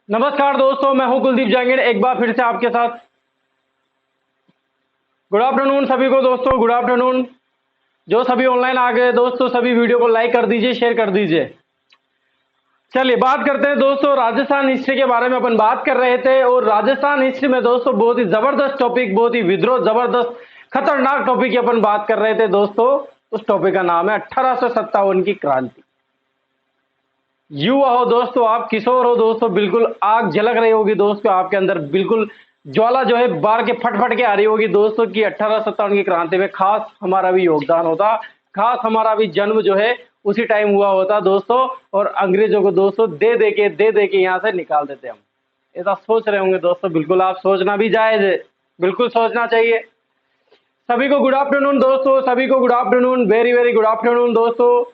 नमस्कार दोस्तों, मैं हूं कुलदीप जहांगीर एक बार फिर से आपके साथ। गुड आफ्टरनून सभी को दोस्तों, गुड आफ्टरनून। जो सभी ऑनलाइन आ गए दोस्तों, सभी वीडियो को लाइक कर दीजिए, शेयर कर दीजिए। चलिए बात करते हैं दोस्तों, राजस्थान हिस्ट्री के बारे में अपन बात कर रहे थे। और राजस्थान हिस्ट्री में दोस्तों बहुत ही जबरदस्त टॉपिक, बहुत ही विद्रोह जबरदस्त खतरनाक टॉपिक की अपन बात कर रहे थे दोस्तों। उस टॉपिक का नाम है 1857 की क्रांति। युवा हो दोस्तों, आप किशोर हो दोस्तों, बिल्कुल आग झलक रही होगी दोस्तों आपके अंदर, बिल्कुल ज्वाला जो है बार के फट फट के आ रही होगी दोस्तों कि 1857 की क्रांति में खास हमारा भी योगदान होता, खास हमारा भी जन्म जो है उसी टाइम हुआ होता दोस्तों। और अंग्रेजों को दोस्तों दे दे के यहाँ से निकाल देते हम। ऐसा सोच रहे होंगे दोस्तों, बिल्कुल आप सोचना भी जायज है, बिल्कुल सोचना चाहिए। सभी को गुड आफ्टरनून दोस्तों, सभी को good afternoon, very very good afternoon दोस्तों।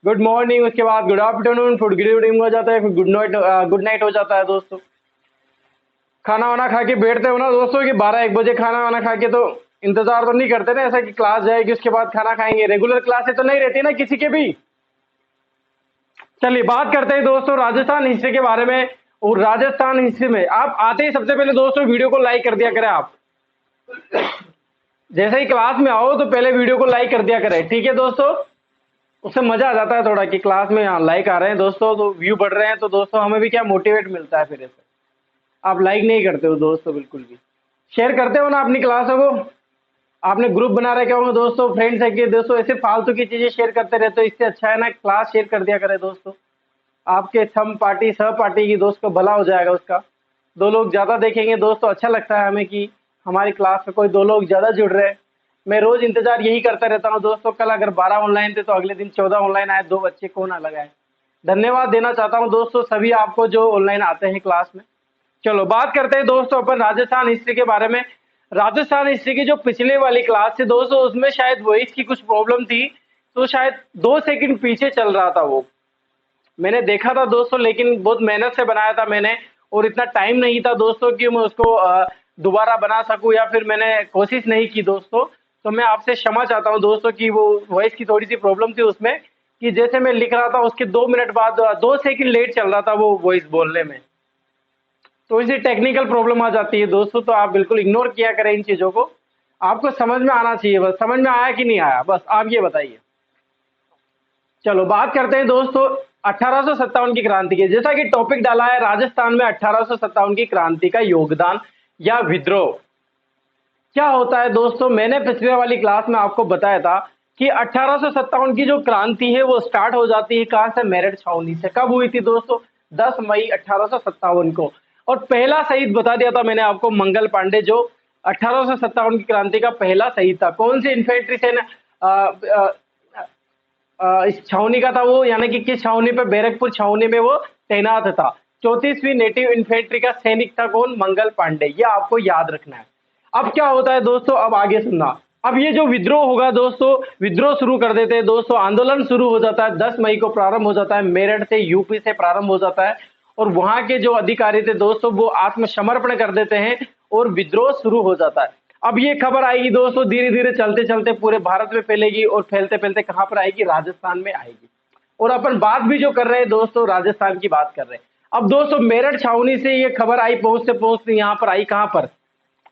गुड मॉर्निंग, उसके बाद गुड आफ्टरनून, फिर गुड इवनिंग हो जाता है, फिर गुड नाइट हो जाता है दोस्तों। खाना वाना खा के बैठते हो ना दोस्तों कि 12-1 बजे खाना वाना खा के, तो इंतजार तो नहीं करते ना ऐसा कि क्लास जाएगी उसके बाद खाना खाएंगे। रेगुलर क्लासेस तो नहीं रहती ना किसी के भी। चलिए बात करते हैं दोस्तों राजस्थान हिस्ट्री के बारे में। और राजस्थान हिस्ट्री में आप आते ही सबसे पहले दोस्तों वीडियो को लाइक कर दिया करें। आप जैसे ही क्लास में आओ तो पहले वीडियो को लाइक कर दिया करें, ठीक है दोस्तों। उससे मजा आ जाता है थोड़ा कि क्लास में यहाँ लाइक आ रहे हैं दोस्तों, तो व्यू बढ़ रहे हैं, तो दोस्तों हमें भी क्या मोटिवेट मिलता है। फिर ऐसे आप लाइक नहीं करते हो दोस्तों, बिल्कुल भी। शेयर करते हो ना अपनी क्लासों को, आपने ग्रुप बना रखे होंगे दोस्तों, फ्रेंड्स है कि दोस्तों ऐसे फालतू की चीजें शेयर करते रहते हो, इससे अच्छा है ना क्लास शेयर कर दिया करे दोस्तों। आपके सम पार्टी सह पार्टी की दोस्त को भला हो जाएगा उसका। 2 लोग ज्यादा देखेंगे दोस्तों, अच्छा लगता है हमें कि हमारी क्लास में कोई 2 लोग ज्यादा जुड़ रहे हैं। मैं रोज इंतजार यही करता रहता हूँ दोस्तों, कल अगर 12 ऑनलाइन थे तो अगले दिन 14 ऑनलाइन आए, 2 बच्चे कौन अलग आए। धन्यवाद देना चाहता हूँ दोस्तों सभी आपको जो ऑनलाइन आते हैं क्लास में। चलो बात करते हैं दोस्तों अपन राजस्थान हिस्ट्री के बारे में। राजस्थान हिस्ट्री की जो पिछले वाली क्लास थी दोस्तों, उसमें शायद वॉइस की कुछ प्रॉब्लम थी, तो शायद 2 सेकंड पीछे चल रहा था वो। मैंने देखा था दोस्तों, लेकिन बहुत मेहनत से बनाया था मैंने, और इतना टाइम नहीं था दोस्तों कि मैं उसको दोबारा बना सकूं, या फिर मैंने कोशिश नहीं की दोस्तों। तो मैं आपसे क्षमा चाहता हूं दोस्तों कि वो वॉइस की थोड़ी सी प्रॉब्लम थी उसमें, कि जैसे मैं लिख रहा था उसके 2 मिनट बाद 2 सेकंड लेट चल रहा था वो वॉइस बोलने में। तो इसी टेक्निकल प्रॉब्लम आ जाती है दोस्तों, तो आप बिल्कुल इग्नोर किया करें इन चीजों को। आपको समझ में आना चाहिए, बस समझ में आया कि नहीं आया, बस आप ये बताइए। चलो बात करते हैं दोस्तों 1857 की क्रांति की। जैसा कि टॉपिक डाला है राजस्थान में 1857 की क्रांति का योगदान या विद्रोह। क्या होता है दोस्तों, मैंने पिछले वाली क्लास में आपको बताया था कि 1857 की जो क्रांति है वो स्टार्ट हो जाती है कहां से, मेरठ छावनी से। कब हुई थी दोस्तों, 10 मई 1857 को। और पहला शहीद बता दिया था मैंने आपको, मंगल पांडे, जो 1857 की क्रांति का पहला शहीद था। कौन सी इन्फेंट्री से इस छावनी का था वो, यानी कि किस छावनी पे, बैरकपुर छावनी में वो तैनात था। 34वीं नेटिव इन्फेंट्री का सैनिक था कौन, मंगल पांडे। ये आपको याद रखना है। अब क्या होता है दोस्तों, अब आगे सुनना। अब ये जो विद्रोह होगा दोस्तों, विद्रोह शुरू कर देते हैं दोस्तों, आंदोलन शुरू हो जाता है। 10 मई को प्रारंभ हो जाता है, मेरठ से, यूपी से प्रारंभ हो जाता है। और वहां के जो अधिकारी थे दोस्तों वो आत्मसमर्पण कर देते हैं और विद्रोह शुरू हो जाता है। अब ये खबर आएगी दोस्तों, धीरे धीरे चलते चलते पूरे भारत में फैलेगी, और फैलते फैलते कहां पर आएगी, राजस्थान में आएगी। और अपन बात भी जो कर रहे हैं दोस्तों, राजस्थान की बात कर रहे हैं। अब दोस्तों मेरठ छावनी से ये खबर आई, पहुंचते पहुंचते यहाँ पर आई कहां पर,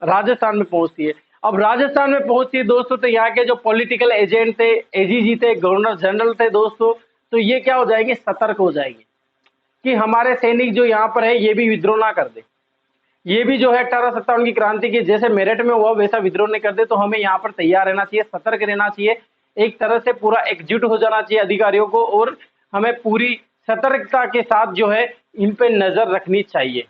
राजस्थान में पहुंचती है। अब राजस्थान में पहुंचती है दोस्तों, तो यहाँ के जो पॉलिटिकल एजेंट थे, एजीजी थे, गवर्नर जनरल थे दोस्तों, तो ये क्या हो जाएंगे, सतर्क हो जाएंगे कि हमारे सैनिक जो यहाँ पर है ये भी विद्रोह ना कर दे। ये भी जो है 1857 की क्रांति की जैसे मेरठ में हुआ वैसा विद्रोह नहीं कर दे, तो हमें यहाँ पर तैयार रहना चाहिए, सतर्क रहना चाहिए। एक तरह से पूरा एकजुट हो जाना चाहिए अधिकारियों को, और हमें पूरी सतर्कता के साथ जो है इन पे नजर रखनी चाहिए।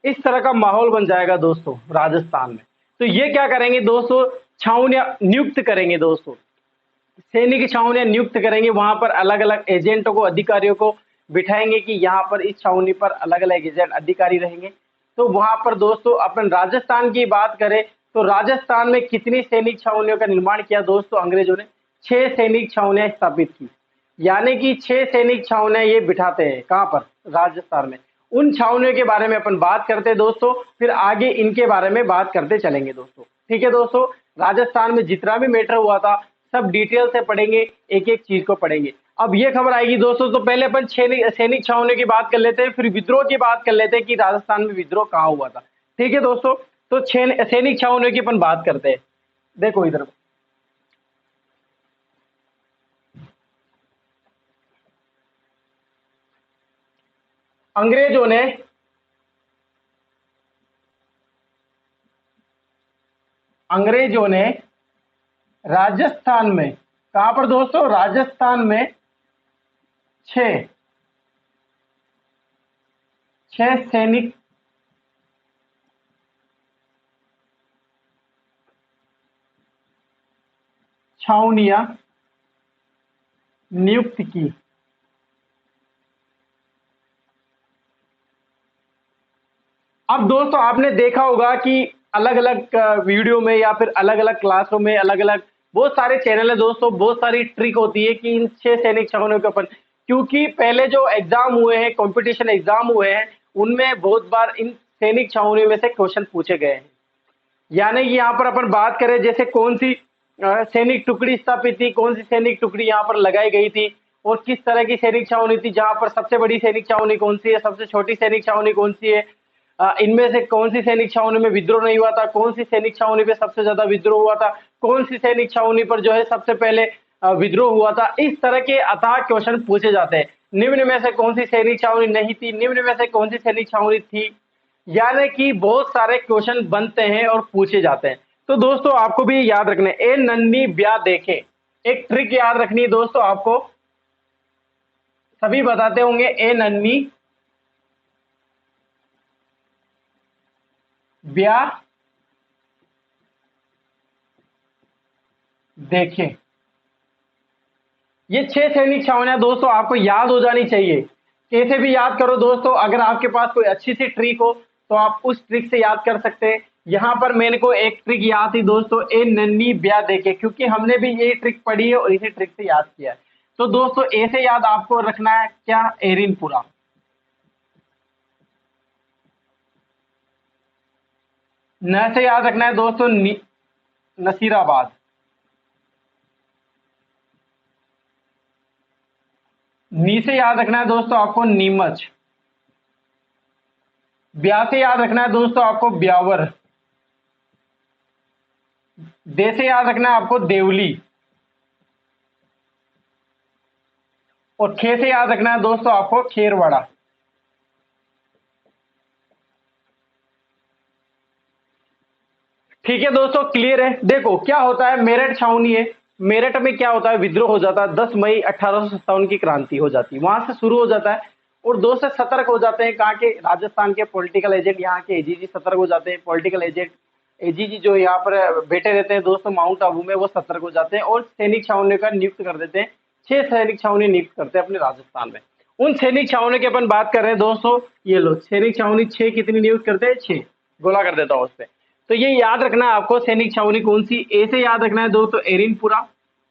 इस तरह का माहौल बन जाएगा दोस्तों राजस्थान में। तो ये क्या करेंगे दोस्तों, छावनियां नियुक्त करेंगे दोस्तों, सैनिक छावनियां नियुक्त करेंगे। वहां पर अलग अलग एजेंटों को, अधिकारियों को बिठाएंगे कि यहाँ पर इस छावनी पर अलग अलग एजेंट अधिकारी रहेंगे। तो वहां पर दोस्तों अपन राजस्थान की बात करें तो राजस्थान में कितनी सैनिक छावनियों का निर्माण किया दोस्तों अंग्रेजों ने, 6 सैनिक छावनियां स्थापित की। यानी कि 6 सैनिक छावनियां ये बिठाते हैं कहां पर, राजस्थान में। उन छावनियों के बारे में अपन बात करते हैं दोस्तों, फिर आगे इनके बारे में बात करते चलेंगे दोस्तों, ठीक है दोस्तों। राजस्थान में जितना भी मैटर हुआ था सब डिटेल से पढ़ेंगे, एक एक चीज को पढ़ेंगे। अब ये खबर आएगी दोस्तों, तो पहले अपन सैनिक छावनी की बात कर लेते हैं, फिर विद्रोह की बात कर लेते हैं कि राजस्थान में विद्रोह कहाँ हुआ था। ठीक है दोस्तों, तो सैनिक छावनी की अपन बात करते हैं। देखो इधर, अंग्रेजों ने अंग्रेजों ने राजस्थान में, कहां पर दोस्तों, राजस्थान में छह छह सैनिक छावनियां नियुक्त की। अब दोस्तों आपने देखा होगा कि अलग अलग वीडियो में या फिर अलग अलग क्लासों में अलग अलग बहुत सारे चैनल है दोस्तों, बहुत सारी ट्रिक होती है कि इन छह सैनिक छावनियों के अपन, क्योंकि पहले जो एग्जाम हुए हैं, कंपटीशन एग्जाम हुए हैं, उनमें बहुत बार इन सैनिक छावनियों में से क्वेश्चन पूछे गए हैं। यानी कि यहाँ पर अपन बात करें जैसे कौन सी सैनिक टुकड़ी स्थापित थी, कौन सी सैनिक टुकड़ी यहाँ पर लगाई गई थी, और किस तरह की सैनिक छावनी थी, जहां पर सबसे बड़ी सैनिक छावनी कौन सी है, सबसे छोटी सैनिक छावनी कौन सी है, इनमें से कौन सी सैनिक छावनी में विद्रोह नहीं हुआ था, कौन सी सैनिक छावनी पे सबसे ज्यादा विद्रोह हुआ था, कौन सी सैनिक छावनी पर जो है सबसे पहले विद्रोह हुआ था। इस तरह के अथाह क्वेश्चन पूछे जाते हैं। निम्न में से कौन सी सैनिक छावनी नहीं थी, निम्न में से कौन सी सैनिक छावनी थी, यानी कि बहुत सारे क्वेश्चन बनते हैं और पूछे जाते हैं। तो दोस्तों आपको भी याद रखना है, ए नन्नी ब्याह देखे, एक ट्रिक याद रखनी है दोस्तों आपको, सभी बताते होंगे, ए नन्नी ब्याह देखे। ये छह सैनिक छावनियां दोस्तों आपको याद हो जानी चाहिए। कैसे भी याद करो दोस्तों, अगर आपके पास कोई अच्छी सी ट्रिक हो तो आप उस ट्रिक से याद कर सकते हैं। यहां पर मैंने को एक ट्रिक याद थी दोस्तों, ए नन्नी ब्याह देखे, क्योंकि हमने भी ये ट्रिक पढ़ी है और इसी ट्रिक से याद किया है। तो दोस्तों ऐसे याद आपको रखना है क्या, एरिनपुरा। न से याद रखना है दोस्तों नसीराबाद। नी से याद रखना है दोस्तों आपको नीमच। ब्याह से याद रखना है दोस्तों आपको ब्यावर। दे से याद रखना है आपको देवली। और खे से याद रखना है दोस्तों आपको खेरवाड़ा। ठीक है दोस्तों, क्लियर है। देखो क्या होता है, मेरठ छावनी है, मेरठ में क्या होता है, विद्रोह हो जाता है, 10 मई 1857 की क्रांति हो जाती है, वहां से शुरू हो जाता है। और 2 से सतर्क हो जाते हैं, कहाँ के, राजस्थान के पॉलिटिकल एजेंट, यहाँ के एजीजी सतर्क हो जाते हैं, पॉलिटिकल एजेंट एजीजी जो यहाँ पर बैठे रहते हैं दोस्तों माउंट आबू में, वो सतर्क हो जाते हैं और सैनिक छावनी का नियुक्त कर देते हैं। 6 सैनिक छावनी नियुक्त करते हैं अपने राजस्थान में। उन सैनिक छावनी की अपन बात कर रहे हैं दोस्तों, ये लो सैनिक छावनी 6 कितनी नियुक्त करते हैं, 6, गोला कर देता हूँ उस पर। तो ये याद रखना है आपको, सैनिक छावनी कौन सी, ए से याद रखना है दोस्तों एरिनपुरा,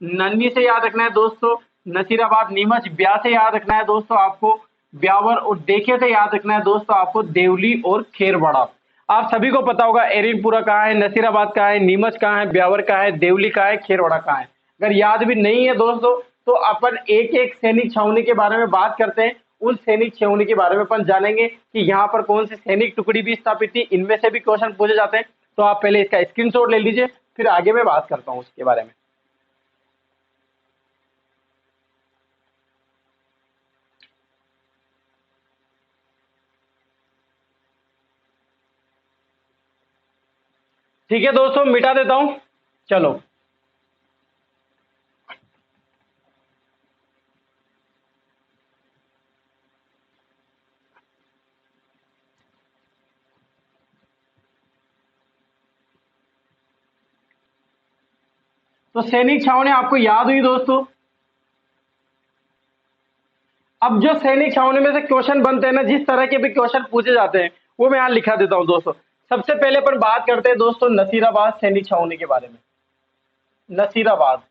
नन्नी से याद रखना है दोस्तों नसीराबाद नीमच, ब्याह से याद रखना है दोस्तों आपको ब्यावर, और देखे से याद रखना है दोस्तों आपको देवली और खेरवाड़ा। आप सभी को पता होगा एरिनपुरा कहाँ है, नसीराबाद कहाँ है, नीमच कहाँ है, ब्यावर कहाँ है, देवली कहाँ है, खेरवाड़ा कहाँ है। अगर याद भी नहीं है दोस्तों तो अपन एक एक सैनिक छावनी के बारे में बात करते हैं। उन सैनिक छावनी के बारे में अपन जानेंगे कि यहाँ पर कौन सी सैनिक टुकड़ी भी स्थापित थी, इनमें से भी क्वेश्चन पूछे जाते हैं। तो आप पहले इसका स्क्रीनशॉट ले लीजिए, फिर आगे मैं बात करता हूँ उसके बारे में। ठीक है दोस्तों, मिटा देता हूं, चलो। तो सैनिक छावनी आपको याद हुई दोस्तों। अब जो सैनिक छावनी में से क्वेश्चन बनते हैं ना, जिस तरह के भी क्वेश्चन पूछे जाते हैं, वो मैं यहां लिखा देता हूं दोस्तों। सबसे पहले पर बात करते हैं दोस्तों नसीराबाद सैनिक छावनी के बारे में। नसीराबाद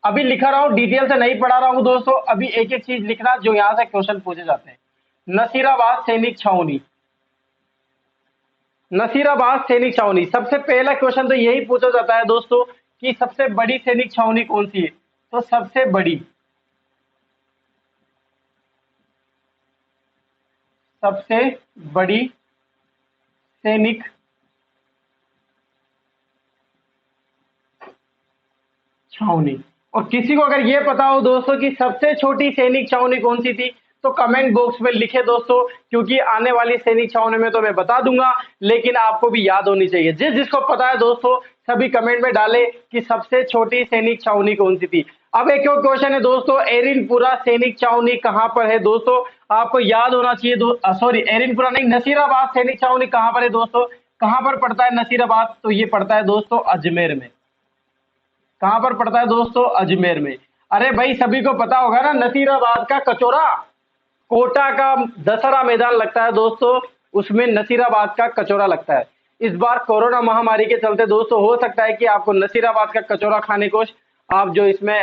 अभी लिखा रहा हूं, डिटेल से नहीं पढ़ा रहा हूं दोस्तों, अभी एक एक चीज लिखना जो यहां से क्वेश्चन पूछे जाते हैं। नसीराबाद सैनिक छावनी, नसीराबाद सैनिक छावनी, सबसे पहला क्वेश्चन तो यही पूछा जाता है दोस्तों कि सबसे बड़ी सैनिक छावनी कौन सी है। तो सबसे बड़ी सबसे बड़ी सैनिक छावनी। और किसी को अगर ये पता हो दोस्तों कि सबसे छोटी सैनिक छावनी कौन सी थी, तो कमेंट बॉक्स में लिखे दोस्तों, क्योंकि आने वाली सैनिक छावनी में तो मैं बता दूंगा, लेकिन आपको भी याद होनी चाहिए। जिसको पता है दोस्तों सभी कमेंट में डाले कि सबसे छोटी सैनिक छावनी कौन सी थी। अब एक और क्वेश्चन है दोस्तों, एरिनपुरा सैनिक छावनी कहां पर है दोस्तों, आपको याद होना चाहिए। सॉरी, एरिनपुरा नहीं, नसीराबाद सैनिक छावनी कहां पर है दोस्तों, कहां पर पड़ता है नसीराबाद, तो ये पड़ता है दोस्तों अजमेर में। कहां पर पड़ता है दोस्तों, अजमेर में। अरे भाई सभी को पता होगा ना, नसीराबाद का कचौरा, कोटा का दशहरा मैदान लगता है दोस्तों, उसमें नसीराबाद का कचौरा लगता है। इस बार कोरोना महामारी के चलते दोस्तों हो सकता है कि आपको नसीराबाद का कचौरा खाने को आप जो इसमें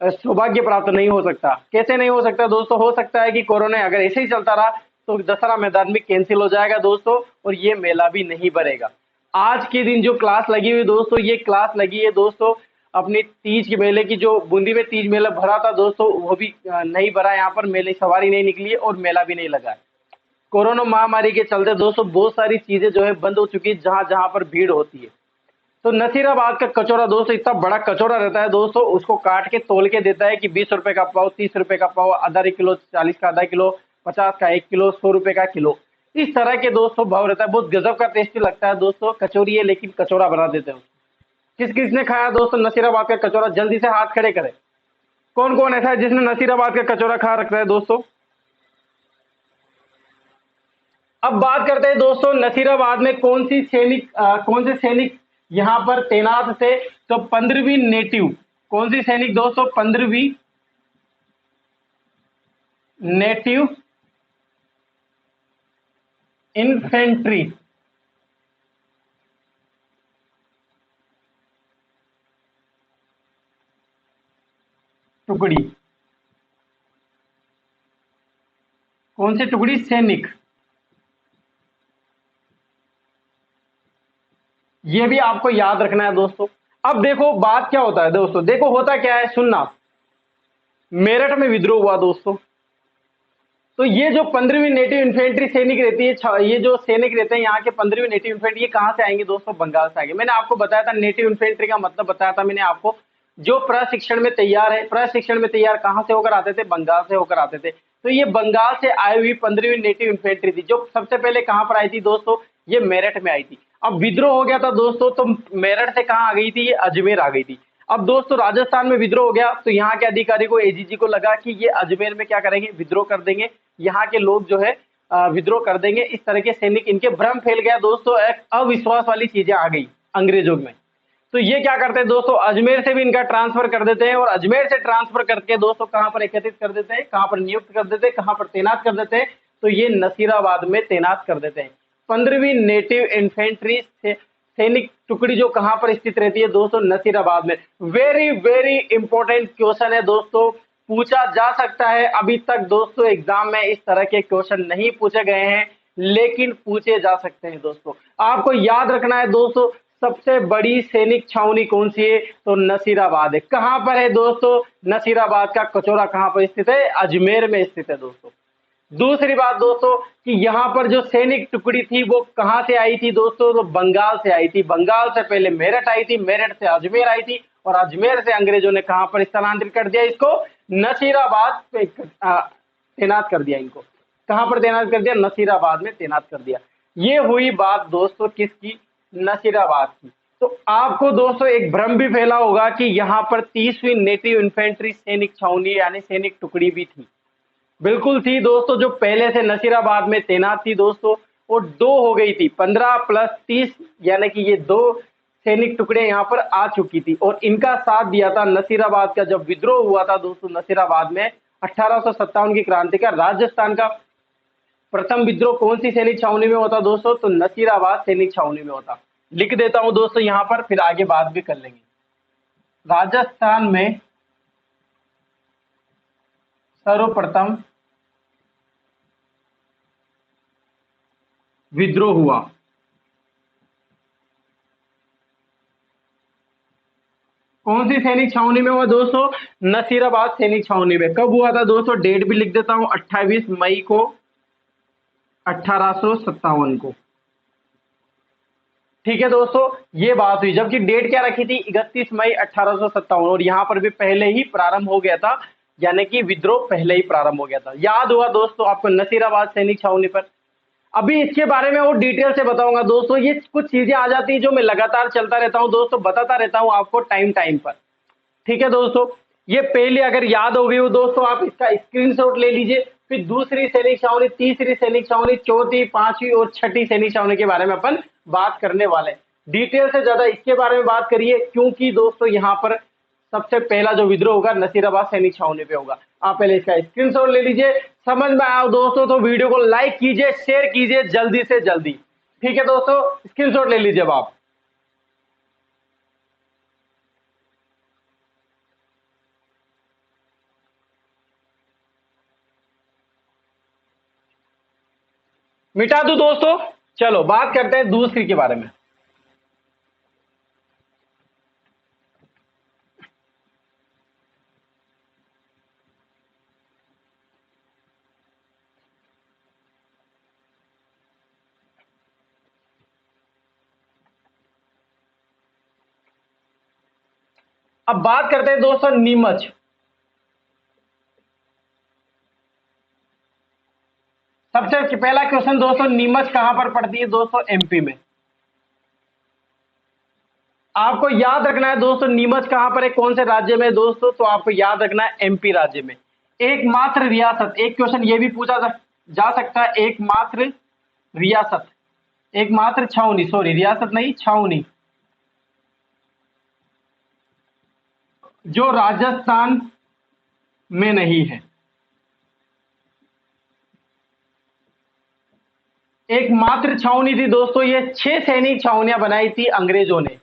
सौभाग्य प्राप्त नहीं हो सकता। कैसे नहीं हो सकता दोस्तों, हो सकता है कि कोरोना अगर ऐसे ही चलता रहा तो दशहरा मैदान भी कैंसिल हो जाएगा दोस्तों, और ये मेला भी नहीं भरेगा। आज के दिन जो क्लास लगी हुई दोस्तों, ये क्लास लगी है दोस्तों अपनी तीज के मेले की। जो बूंदी में तीज मेला भरा था दोस्तों, वो भी नहीं भरा, यहाँ पर मेले सवारी नहीं निकली है और मेला भी नहीं लगा है। कोरोना महामारी के चलते दोस्तों बहुत सारी चीजें जो है बंद हो चुकी है, जहां जहां पर भीड़ होती है। तो नसीराबाद का कचौरा दोस्तों इतना बड़ा कचौरा रहता है दोस्तों, उसको काट के तोल के देता है कि 20 रुपए का पाव, 30 रुपए का पाव, आधा किलो, 40 का आधा किलो, 50 का 1 किलो, 100 रुपए का किलो, इस तरह के दोस्तों भाव रहता है। बहुत गजब का टेस्टी लगता है दोस्तों, कचौरी है लेकिन कचौरा बना देते हैं। किस किसने खाया दोस्तों नसीराबाद का कचौरा, जल्दी से हाथ खड़े करें। कौन कौन ऐसा है जिसने नसीराबाद का कचौरा खा रखा है दोस्तों। अब बात करते हैं दोस्तों नसीराबाद में कौन से सैनिक यहां पर तैनात थे, तो 15वीं नेटिव, कौन सी सैनिक दोस्तों, 15वीं नेटिव इन्फेंट्री। टुकड़ी, कौन सी टुकड़ी, सैनिक। ये भी आपको याद रखना है दोस्तों। अब देखो बात क्या होता है दोस्तों, देखो होता क्या है, सुनना। मेरठ में विद्रोह हुआ दोस्तों, तो ये जो 15वीं नेटिव इन्फेंट्री सैनिक रहती है, ये जो सैनिक रहते हैं यहाँ के 15वीं नेटिव इन्फेंट्री, ये कहां से आएंगे दोस्तों, बंगाल से आएंगे। मैंने आपको बताया था नेटिव इन्फेंट्री का मतलब बताया था मैंने आपको, जो प्रशिक्षण में तैयार है। प्रशिक्षण में तैयार कहां से होकर आते थे, बंगाल से होकर आते थे। तो ये बंगाल से आई हुई 15वीं नेटिव इन्फेंट्री थी, जो सबसे पहले कहां पर आई थी दोस्तों, ये मेरठ में आई थी। अब विद्रोह हो गया था दोस्तों, तो मेरठ से कहां आ गई थी, ये अजमेर आ गई थी। अब दोस्तों राजस्थान में विद्रोह हो गया, तो यहाँ के अधिकारी को, एजीजी को लगा कि ये अजमेर में क्या करेंगे, विद्रोह कर देंगे, यहाँ के लोग जो है विद्रोह कर देंगे। इस तरह के सैनिक, इनके भ्रम फैल गया दोस्तों, एक अविश्वास वाली चीजें आ गई अंग्रेजों में। तो ये क्या करते हैं दोस्तों, अजमेर से भी इनका ट्रांसफर कर देते हैं, और अजमेर से ट्रांसफर करके दोस्तों कहां पर एकत्रित कर देते हैं, कहां पर नियुक्त कर देते हैं, कहां पर तैनात कर देते हैं, तो ये नसीराबाद में तैनात कर देते हैं। 15वीं नेटिव इन्फेंट्री सैनिक टुकड़ी जो कहां पर स्थित रहती है दोस्तों, नसीराबाद में। वेरी वेरी इंपॉर्टेंट क्वेश्चन है दोस्तों, पूछा जा सकता है। अभी तक दोस्तों एग्जाम में इस तरह के क्वेश्चन नहीं पूछे गए हैं, लेकिन पूछे जा सकते हैं दोस्तों। आपको याद रखना है दोस्तों, सबसे बड़ी सैनिक छावनी कौन सी है, तो नसीराबाद है। कहां पर है दोस्तों, नसीराबाद का कचौरा कहां पर स्थित है, अजमेर में स्थित है दोस्तों। दूसरी बात दोस्तों कि यहां पर जो सैनिक टुकड़ी थी वो कहां से आई थी दोस्तों, तो बंगाल से आई थी। बंगाल से पहले मेरठ आई थी, मेरठ से अजमेर आई थी, और अजमेर से अंग्रेजों ने कहां पर स्थानांतरित कर दिया, इसको नसीराबाद पे तैनात कर दिया। इनको कहां पर तैनात कर दिया, नसीराबाद में तैनात कर दिया। ये हुई बात दोस्तों किसकी, नसीराबाद की। तो आपको दोस्तों एक भ्रम भी फैला होगा कि यहां पर 30वीं नेटिव इन्फेंट्री सैनिक छावनी यानी सैनिक टुकड़ी भी थी। बिल्कुल थी दोस्तों, जो पहले से नसीराबाद में तैनात थी दोस्तों, वो 2 हो गई थी, 15 + 30, यानी कि ये 2 सैनिक टुकड़े यहाँ पर आ चुकी थी, और इनका साथ दिया था नसीराबाद का जब विद्रोह हुआ था दोस्तों नसीराबाद में 1857 की क्रांति का। राजस्थान का प्रथम विद्रोह कौन सी सैनिक छावनी में होता दोस्तों, तो नसीराबाद सैनिक छावनी में होता। लिख देता हूं दोस्तों यहाँ पर, फिर आगे बात भी कर लेंगे। राजस्थान में सर्वप्रथम विद्रोह हुआ, कौन सी सैनिक छावनी में हुआ दोस्तों, नसीराबाद सैनिक छावनी में। कब हुआ था दोस्तों, डेट भी लिख देता हूं, 28 मई को 1857 को। ठीक है दोस्तों, ये बात हुई, जबकि डेट क्या रखी थी 31 मई 1857, और यहां पर भी पहले ही प्रारंभ हो गया था, यानी कि विद्रोह पहले ही प्रारंभ हो गया था। याद हुआ दोस्तों आपको नसीराबाद सैनिक छावनी पर। अभी इसके बारे में और डिटेल से बताऊंगा दोस्तों। ये कुछ चीजें आ जाती है जो मैं लगातार चलता रहता हूं दोस्तों, बताता रहता हूं आपको टाइम टाइम पर। ठीक है दोस्तों, ये पहले अगर याद हो गई हो दोस्तों, आप इसका स्क्रीनशॉट ले लीजिए। फिर दूसरी सैनिक छावनी, तीसरी सैनिक छावनी, चौथी, पांचवी और छठी सैनिक छावनी के बारे में अपन बात करने वाले हैं। डिटेल से ज्यादा इसके बारे में बात करिए, क्योंकि दोस्तों यहाँ पर सबसे पहला जो विद्रोह होगा नसीराबाद सैनिक छावनी पे होगा। आप पहले इसका स्क्रीनशॉट ले लीजिए। समझ में आया दोस्तों तो वीडियो को लाइक कीजिए, शेयर कीजिए जल्दी से जल्दी। ठीक है दोस्तों, स्क्रीनशॉट ले लीजिए अब आप। मिटा दूं दोस्तों? चलो बात करते हैं दूसरी के बारे में। अब बात करते हैं दोस्तों नीमच। सबसे पहला क्वेश्चन दोस्तों, नीमच कहां पर पड़ती है दोस्तों? एमपी में। आपको याद रखना है दोस्तों, नीमच कहां पर है, कौन से राज्य में दोस्तों? तो आपको याद रखना है एमपी राज्य में। एकमात्र रियासत, एक क्वेश्चन ये भी पूछा जा सकता है, एकमात्र रियासत, एकमात्र छावनी, सॉरी रियासत नहीं छावनी, जो राजस्थान में नहीं है। एकमात्र छावनी थी दोस्तों ये। 6 सैनिक छावनियां बनाई थी अंग्रेजों ने,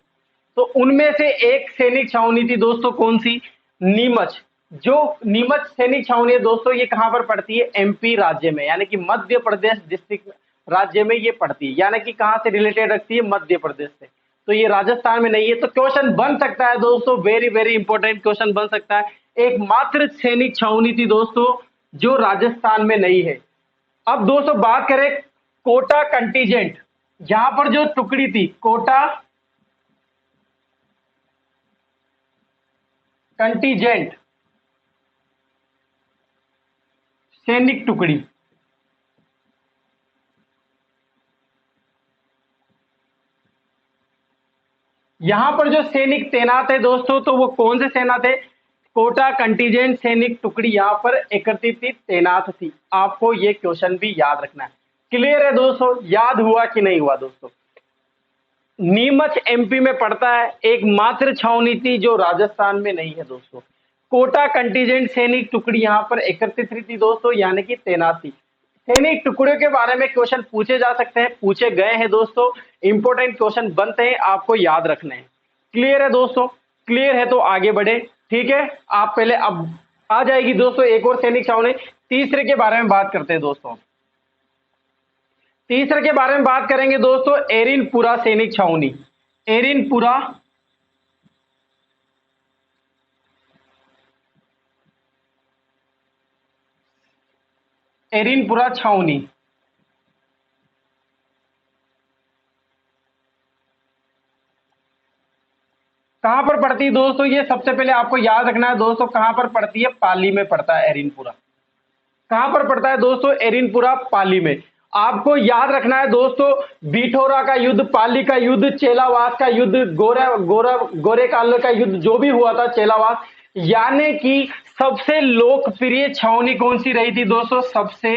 तो उनमें से एक सैनिक छावनी थी दोस्तों, कौन सी? नीमच। जो नीमच सैनिक छावनी है दोस्तों, ये कहां पर पड़ती है? एमपी राज्य में, यानी कि मध्य प्रदेश डिस्ट्रिक्ट राज्य में ये पड़ती है। यानी कि कहां से रिलेटेड रखती है? मध्य प्रदेश से। तो ये राजस्थान में नहीं है। तो क्वेश्चन बन सकता है दोस्तों, वेरी वेरी इंपॉर्टेंट क्वेश्चन बन सकता है। एकमात्र सैनिक छावनी थी दोस्तों जो राजस्थान में नहीं है। अब दोस्तों बात करें कोटा कंटीजेंट, यहां पर जो टुकड़ी थी कोटा कंटीजेंट, सैनिक टुकड़ी, यहां पर जो सैनिक तैनात है दोस्तों, तो वो कौन से सेना थे? कोटा कंटीजेंट सैनिक टुकड़ी यहां पर एकत्रित थी, तैनात थी। आपको ये क्वेश्चन भी याद रखना है। क्लियर है दोस्तों? याद हुआ कि नहीं हुआ दोस्तों? नीमच एमपी में पड़ता है, एकमात्र छावनी थी जो राजस्थान में नहीं है दोस्तों। कोटा कंटीजेंट सैनिक टुकड़ी यहां पर एकत्रित थी दोस्तों, यानी कि तैनात थी। सैनिक टुकड़ियों के बारे में क्वेश्चन पूछे जा सकते हैं, पूछे गए हैं दोस्तों, इंपॉर्टेंट क्वेश्चन बनते हैं, आपको याद रखने हैं। क्लियर है दोस्तों? क्लियर है तो आगे बढ़े। ठीक है, आप पहले अब आ जाएगी दोस्तों एक और सैनिक छावनी। तीसरे के बारे में बात करते हैं दोस्तों। तीसरे के बारे में बात करेंगे दोस्तों, एरिनपुरा सैनिक छावनी। एरिनपुरा एरिनपुरा छावनी कहां पर पड़ती है दोस्तों? ये सबसे पहले आपको याद रखना है दोस्तों, कहां पर पड़ती है? पाली में पड़ता है एरिनपुरा। कहां पर पड़ता है दोस्तों? एरिनपुरा पाली में। आपको याद रखना है दोस्तों, बिठौरा का युद्ध, पाली का युद्ध, चेलावास का युद्ध, गोरेकाल का युद्ध जो भी हुआ था चेलावास, यानी कि सबसे लोकप्रिय छावनी कौन सी रही थी दोस्तों? सबसे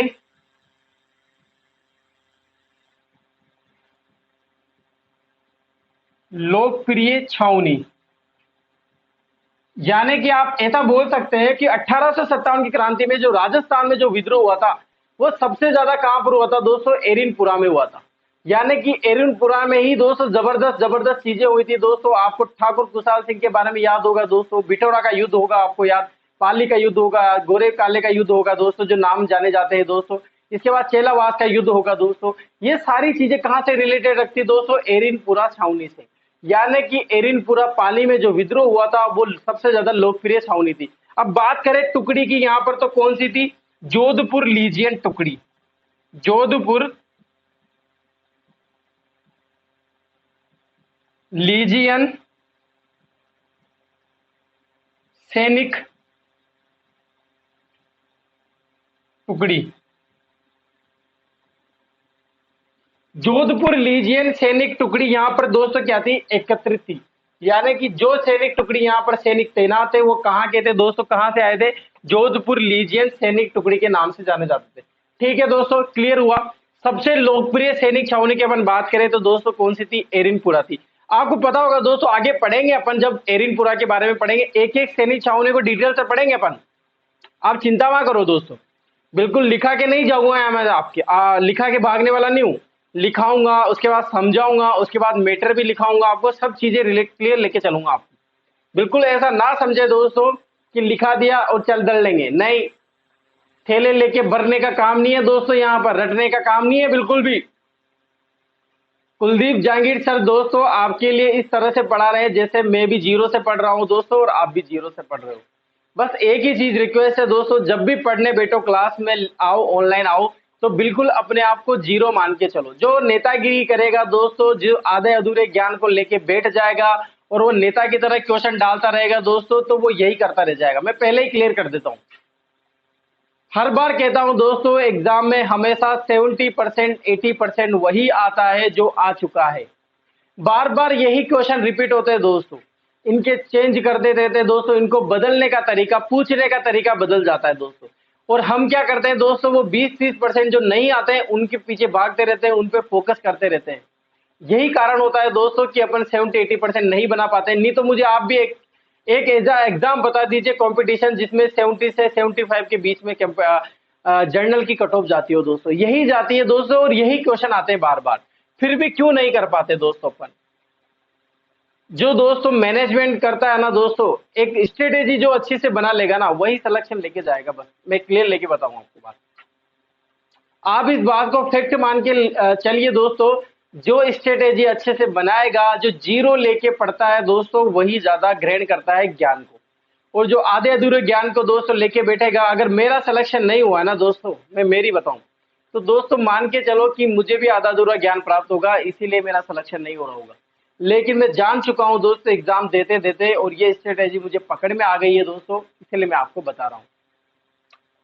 लोकप्रिय छावनी, यानी कि आप ऐसा बोल सकते हैं कि 1857 की क्रांति में जो राजस्थान में जो विद्रोह हुआ था, वो सबसे ज्यादा कहां पर हुआ था दोस्तों? एरिनपुरा में हुआ था। यानी कि एरिनपुरा में ही दोस्तों जबरदस्त जबरदस्त चीजें हुई थी दोस्तों। आपको ठाकुर कुशाल सिंह के बारे में याद होगा दोस्तों, बिठौरा का युद्ध होगा आपको याद, पाली का युद्ध होगा, गोरे काले का युद्ध होगा दोस्तों, जो नाम जाने जाते हैं दोस्तों। इसके बाद चेलावास का युद्ध होगा दोस्तों। ये सारी चीजें कहां से रिलेटेड रखती दोस्तों? एरिनपुरा छावनी से। यानी कि एरिनपुरा पाली में जो विद्रोह हुआ था वो सबसे ज्यादा लोकप्रिय छावनी थी। अब बात करें टुकड़ी की, यहां पर तो कौन सी थी? जोधपुर लीजियन टुकड़ी। जोधपुर लीजियन सैनिक टुकड़ी। जोधपुर लीजियन सैनिक टुकड़ी यहां पर दोस्तों क्या थी, एकत्रित थी। यानी कि जो सैनिक टुकड़ी यहां पर सैनिक तैनात थे वो कहां के थे दोस्तों, कहां से आए थे, जोधपुर लीजियन सैनिक टुकड़ी के नाम से जाने जाते थे। ठीक है दोस्तों, क्लियर हुआ। सबसे लोकप्रिय सैनिक छावनी की अपन बात करें तो दोस्तों कौन सी थी, एरिनपुरा थी। आपको पता होगा दोस्तों, आगे पढ़ेंगे अपन, जब एरिनपुरा के बारे में पढ़ेंगे, एक एक सैनिक छावनी को डिटेल से पढ़ेंगे अपन। आप चिंता ना करो दोस्तों, बिल्कुल लिखा के नहीं जाऊंगा मैं आपके, लिखा के भागने वाला नहीं हूं। लिखाऊंगा, उसके बाद समझाऊंगा, उसके बाद मैटर भी लिखाऊंगा आपको, सब चीजें क्लियर लेके चलूंगा आपको। बिल्कुल ऐसा ना समझे दोस्तों कि लिखा दिया और चल दल लेंगे, नहीं। थैले लेके भरने का काम नहीं है दोस्तों, यहां पर रटने का काम नहीं है बिल्कुल भी। कुलदीप जहांगीर सर दोस्तों आपके लिए इस तरह से पढ़ा रहे हैं जैसे मैं भी जीरो से पढ़ रहा हूं दोस्तों, और आप भी जीरो से पढ़ रहे हो। बस एक ही चीज रिक्वेस्ट है दोस्तों, जब भी पढ़ने बैठो, क्लास में आओ, ऑनलाइन आओ, तो बिल्कुल अपने आप को जीरो मान के चलो। जो नेतागिरी करेगा दोस्तों, जो आधे अधूरे ज्ञान को लेके बैठ जाएगा और वो नेता की तरह क्वेश्चन डालता रहेगा दोस्तों, तो वो यही करता रह जाएगा। मैं पहले ही क्लियर कर देता हूं, हर बार कहता हूं दोस्तों, एग्जाम में हमेशा 70% 80% वही आता है जो आ चुका है। बार बार यही क्वेश्चन रिपीट होते हैं दोस्तों, इनके चेंज करते रहते हैं दोस्तों, इनको बदलने का तरीका, पूछने का तरीका बदल जाता है दोस्तों। और हम क्या करते हैं दोस्तों, वो 20-30% जो नहीं आते हैं उनके पीछे भागते रहते हैं, उन पे फोकस करते रहते हैं। यही कारण होता है दोस्तों कि अपन 70-80% नहीं बना पाते। नहीं तो मुझे आप भी एक एग्जाम बता दीजिए कंपटीशन जिसमें 70 से 75 के बीच में जर्नल की कट ऑफ जाती हो दोस्तों, यही जाती है दोस्तों, और यही क्वेश्चन आते हैं बार बार। फिर भी क्यों नहीं कर पाते दोस्तों अपन। जो दोस्तों मैनेजमेंट करता है ना दोस्तों, एक स्ट्रेटेजी जो अच्छी से बना लेगा ना, वही सिलेक्शन लेके जाएगा। बस मैं क्लियर लेके बताऊंगा आपको बात। आप इस बात को फैक्ट मान के चलिए दोस्तों, जो स्ट्रेटेजी अच्छे से बनाएगा, जो जीरो लेके पढ़ता है दोस्तों, वही ज्यादा ग्रहण करता है ज्ञान को। और जो आधे अधूरे ज्ञान को दोस्तों लेके बैठेगा, अगर मेरा सिलेक्शन नहीं हुआ ना दोस्तों, मैं मेरी बताऊं तो दोस्तों, मान के चलो कि मुझे भी आधा अधूरा ज्ञान प्राप्त होगा, इसीलिए मेरा सिलेक्शन नहीं हो रहा होगा। लेकिन मैं जान चुका हूं दोस्तों एग्जाम देते देते, और ये स्ट्रेटेजी मुझे पकड़ में आ गई है दोस्तों, इसलिए मैं आपको बता रहा हूं।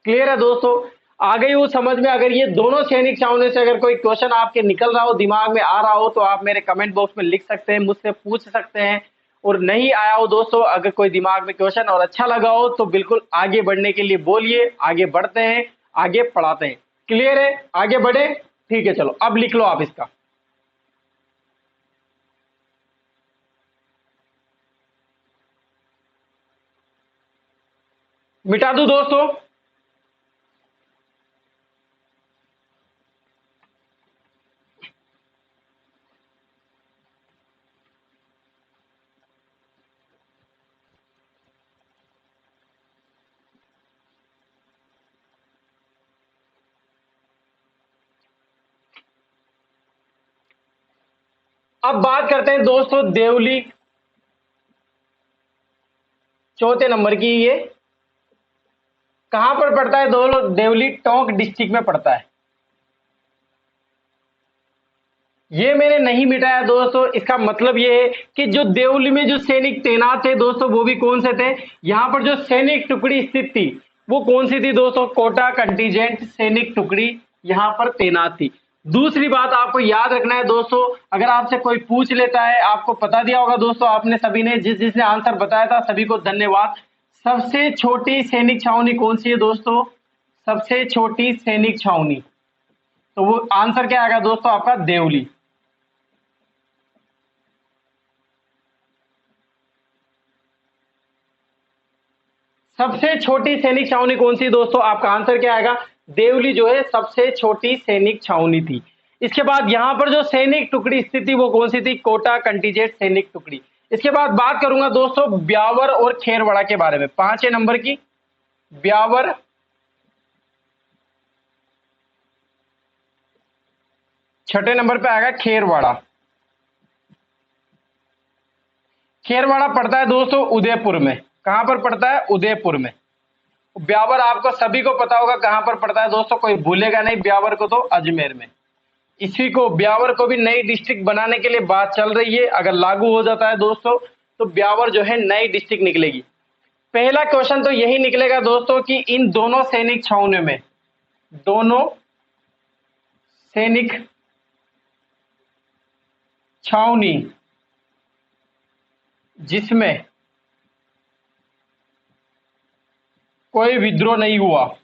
क्लियर है दोस्तों, आ गई वो समझ में। अगर ये दोनों सैनिक छावनी से अगर कोई क्वेश्चन आपके निकल रहा हो, दिमाग में आ रहा हो, तो आप मेरे कमेंट बॉक्स में लिख सकते हैं, मुझसे पूछ सकते हैं। और नहीं आया हो दोस्तों, अगर कोई दिमाग में क्वेश्चन और अच्छा लगा हो, तो बिल्कुल आगे बढ़ने के लिए बोलिए, आगे बढ़ते हैं, आगे पढ़ाते हैं। क्लियर है, आगे बढ़े। ठीक है, चलो अब लिख लो आप इसका। मिटा दूं दोस्तों। अब बात करते हैं दोस्तों देवली, चौथे नंबर की। ये कहां पर पड़ता है दोस्तों, देवली टोंक डिस्ट्रिक्ट में पड़ता है। ये मैंने नहीं मिटाया दोस्तों, इसका मतलब ये है कि जो देवली में जो सैनिक तैनात थे दोस्तों, वो भी कौन से थे, यहां पर जो सैनिक टुकड़ी स्थित थी वो कौन सी थी दोस्तों, कोटा कंटीजेंट सैनिक टुकड़ी यहां पर तैनात थी। दूसरी बात आपको याद रखना है दोस्तों, अगर आपसे कोई पूछ लेता है, आपको बता दिया होगा दोस्तों, आपने सभी ने, जिसने आंसर बताया था सभी को धन्यवाद। सबसे छोटी सैनिक छावनी कौन सी है दोस्तों, सबसे छोटी सैनिक छावनी, तो वो आंसर क्या आएगा दोस्तों आपका, देवली। सबसे छोटी सैनिक छावनी कौन सी दोस्तों, आपका आंसर क्या आएगा, देवली जो है सबसे छोटी सैनिक छावनी थी। इसके बाद यहां पर जो सैनिक टुकड़ी स्थित थी वो कौन सी थी, कोटा कंटीजेंट सैनिक टुकड़ी। इसके बाद बात करूंगा दोस्तों ब्यावर और खेरवाड़ा के बारे में, 5 नंबर की। ब्यावर, छठे नंबर पे आएगा खेरवाड़ा। खेरवाड़ा पड़ता है दोस्तों उदयपुर में। कहां पर पड़ता है, उदयपुर में। ब्यावर आपको सभी को पता होगा कहां पर पड़ता है दोस्तों, कोई भूलेगा नहीं ब्यावर को, तो अजमेर में। ईस्वी को ब्यावर को भी नई डिस्ट्रिक्ट बनाने के लिए बात चल रही है। अगर लागू हो जाता है दोस्तों तो ब्यावर जो है नई डिस्ट्रिक्ट निकलेगी। पहला क्वेश्चन तो यही निकलेगा दोस्तों कि इन दोनों सैनिक छावनियों में, दोनों सैनिक छावनी जिसमें कोई विद्रोह नहीं हुआ,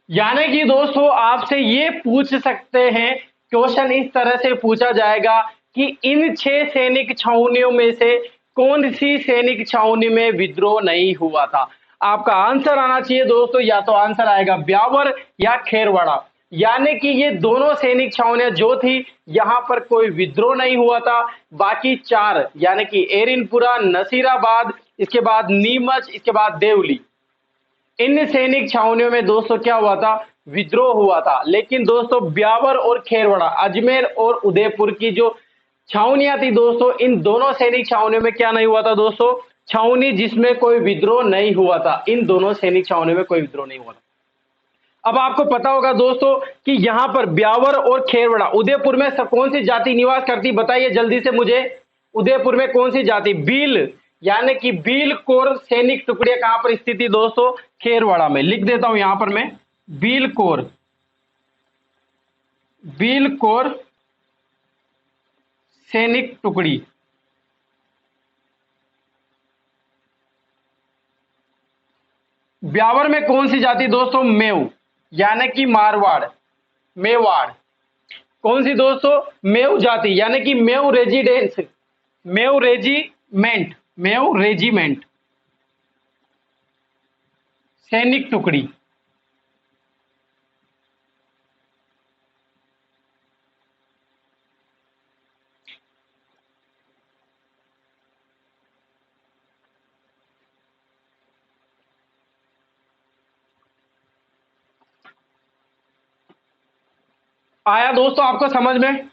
यानी कि दोस्तों आपसे ये पूछ सकते हैं, क्वेश्चन इस तरह से पूछा जाएगा कि इन 6 सैनिक छावनियों में से कौन सी सैनिक छावनी में विद्रोह नहीं हुआ था। आपका आंसर आना चाहिए दोस्तों, या तो आंसर आएगा ब्यावर या खेरवाड़ा। यानी कि ये दोनों सैनिक छावनियां जो थी यहां पर कोई विद्रोह नहीं हुआ था। बाकी 4 यानी कि एरिनपुरा, नसीराबाद, इसके बाद नीमच, इसके बाद देवली, इन सैनिक छावनियों में दोस्तों क्या हुआ था, विद्रोह हुआ था। लेकिन दोस्तों ब्यावर और खेरवाड़ा, अजमेर और उदयपुर की जो छावनियां थी दोस्तों, इन दोनों सैनिक छावनियों में क्या नहीं हुआ था दोस्तों, छावनी जिसमें कोई विद्रोह नहीं हुआ था। इन दोनों सैनिक छावनियों में कोई विद्रोह नहीं हुआ था। अब आपको पता होगा दोस्तों कि यहां पर ब्यावर और खेरवाड़ा, उदयपुर में कौन सी जाति निवास करती, बताइए जल्दी से मुझे। उदयपुर में कौन सी जाति, भील, यानी कि भील कोर सैनिक टुकड़ियां कहां पर स्थित थी दोस्तों, खेरवाड़ा में। लिख देता हूं यहां पर मैं, भील कोर, भील कोर सैनिक टुकड़ी। ब्यावर में कौन सी जाति दोस्तों, मेव, यानी कि मारवाड़, मेवाड़। कौन सी दोस्तों, मेव जाति, यानी कि मेव रेजिडेंस, मेव रेजिमेंट, मेव रेजिमेंट सैनिक टुकड़ी। आया दोस्तों आपको समझ में।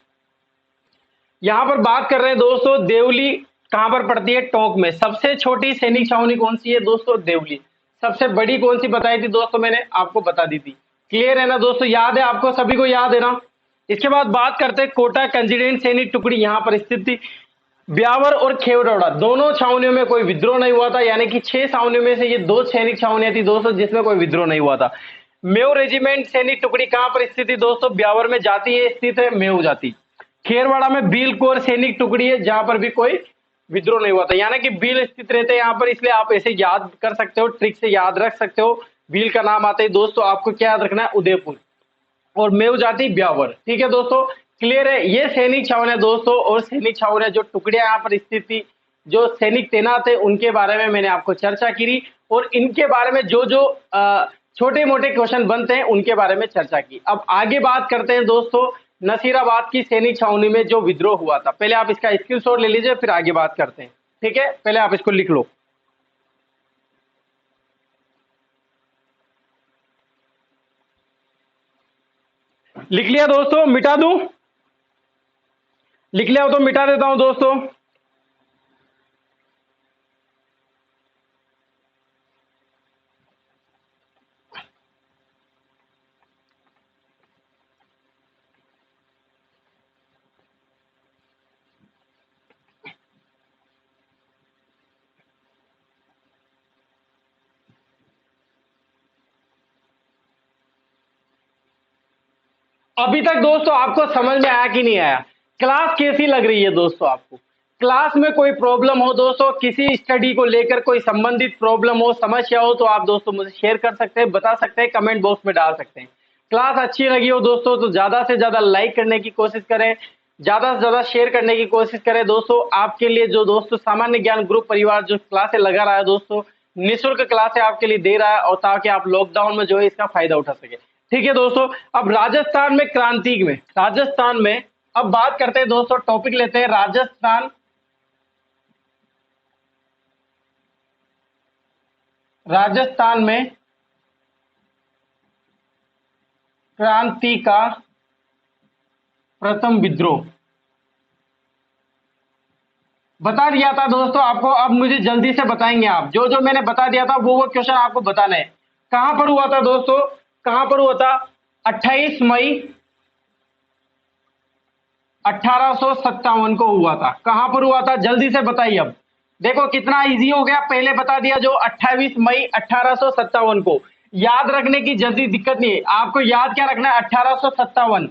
यहां पर बात कर रहे हैं दोस्तों, देवली कहां पर पड़ती है, टोंक में। सबसे छोटी सैनिक छावनी कौन सी है दोस्तों, देवली। सबसे बड़ी कौन सी बताई थी दोस्तों, मैंने आपको बता दी थी। क्लियर है ना दोस्तों, याद है आपको, सभी को याद है ना। इसके बाद बात करते हैं कोटा कंजीडेंट सैनिक टुकड़ी यहां पर स्थित थी। ब्यावर और खेवड़ौड़ा दोनों छावनियों में कोई विद्रोह नहीं हुआ था। यानी कि 6 छावनियों में से ये 2 सैनिक छावनियां थी दोस्तों जिसमें कोई विद्रोह नहीं हुआ था। मेव रेजिमेंट सैनिक टुकड़ी कहां पर स्थित थी दोस्तों, ब्यावर में जाति है स्थित है मेव जाति। खेरवाड़ा में भील कोर सैनिक टुकड़ी है जहां पर भी कोई विद्रोह नहीं हुआ था। यानी कि भील स्थित रहते हैं यहाँ पर, इसलिए आप ऐसे याद कर सकते हो, ट्रिक से याद रख सकते हो। भील का नाम आते ही दोस्तों आपको क्या याद रखना है, उदयपुर, और मेव जाति ब्यावर। ठीक है दोस्तों, क्लियर है। ये सैनिक छावनी दोस्तों, और सैनिक छावनी जो टुकड़ियां यहाँ पर स्थित थी, जो सैनिक तैनात है, उनके बारे में मैंने आपको चर्चा की, और इनके बारे में जो जो छोटे मोटे क्वेश्चन बनते हैं उनके बारे में चर्चा की। अब आगे बात करते हैं दोस्तों नसीराबाद की सैनिक छावनी में जो विद्रोह हुआ था। पहले आप इसका स्क्रीनशॉट ले लीजिए, फिर आगे बात करते हैं। ठीक है, पहले आप इसको लिख लो। लिख लिया दोस्तों, मिटा दूं, लिख लिया हो तो मिटा देता हूं दोस्तों। अभी तक दोस्तों आपको समझ में आया कि नहीं आया, क्लास कैसी लग रही है दोस्तों आपको। क्लास में कोई प्रॉब्लम हो दोस्तों, किसी स्टडी को लेकर कोई संबंधित प्रॉब्लम हो, समस्या हो, तो आप दोस्तों मुझे शेयर कर सकते हैं, बता सकते हैं, कमेंट बॉक्स में डाल सकते हैं। क्लास अच्छी लगी हो दोस्तों तो ज्यादा से ज्यादा लाइक करने की कोशिश करें, ज्यादा से ज्यादा शेयर करने की कोशिश करें दोस्तों। आपके लिए जो दोस्तों सामान्य ज्ञान ग्रुप परिवार जो क्लासें लगा रहा है दोस्तों, निःशुल्क क्लासें आपके लिए दे रहा है, और ताकि आप लॉकडाउन में जो है इसका फायदा उठा सके। ठीक है दोस्तों, अब राजस्थान में क्रांति में, राजस्थान में अब बात करते हैं दोस्तों, टॉपिक लेते हैं राजस्थान, राजस्थान में क्रांति का प्रथम विद्रोह। बता दिया था दोस्तों आपको, अब मुझे जल्दी से बताएंगे आप। जो जो मैंने बता दिया था वो क्वेश्चन आपको बताना है। कहां पर हुआ था दोस्तों, कहां पर हुआ था? 28 मई 1857 को हुआ था। कहां पर हुआ था, जल्दी से बताइए। अब देखो कितना इजी हो गया, पहले बता दिया। जो 28 मई 1857 को, याद रखने की जल्दी दिक्कत नहीं है। आपको याद क्या रखना है? 1857।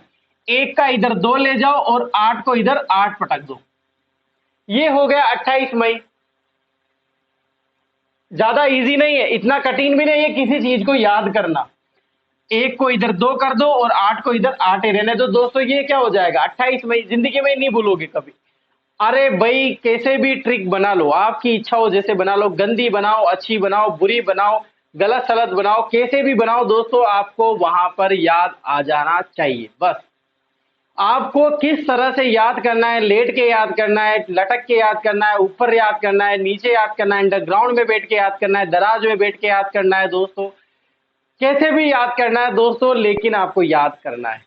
एक का इधर 2 ले जाओ और 8 को इधर 8 पटक दो। ये हो गया 28 मई। ज्यादा इजी नहीं है, इतना कठिन भी नहीं है किसी चीज को याद करना। एक को इधर 2 कर दो और 8 को इधर 8 ही रहने दो दोस्तों। ये क्या हो जाएगा? 28 मई। जिंदगी में नहीं भूलोगे कभी। अरे भाई कैसे भी ट्रिक बना लो, आपकी इच्छा हो जैसे बना लो, गंदी बनाओ, अच्छी बनाओ, बुरी बनाओ, गलत सलत बनाओ, कैसे भी बनाओ दोस्तों, आपको वहां पर याद आ जाना चाहिए। बस आपको किस तरह से याद करना है, लेट के याद करना है, लटक के याद करना है, ऊपर याद करना है, नीचे याद करना है, अंडरग्राउंड में बैठ के याद करना है, दराज में बैठ के याद करना है दोस्तों, कैसे भी याद करना है दोस्तों, लेकिन आपको याद करना है।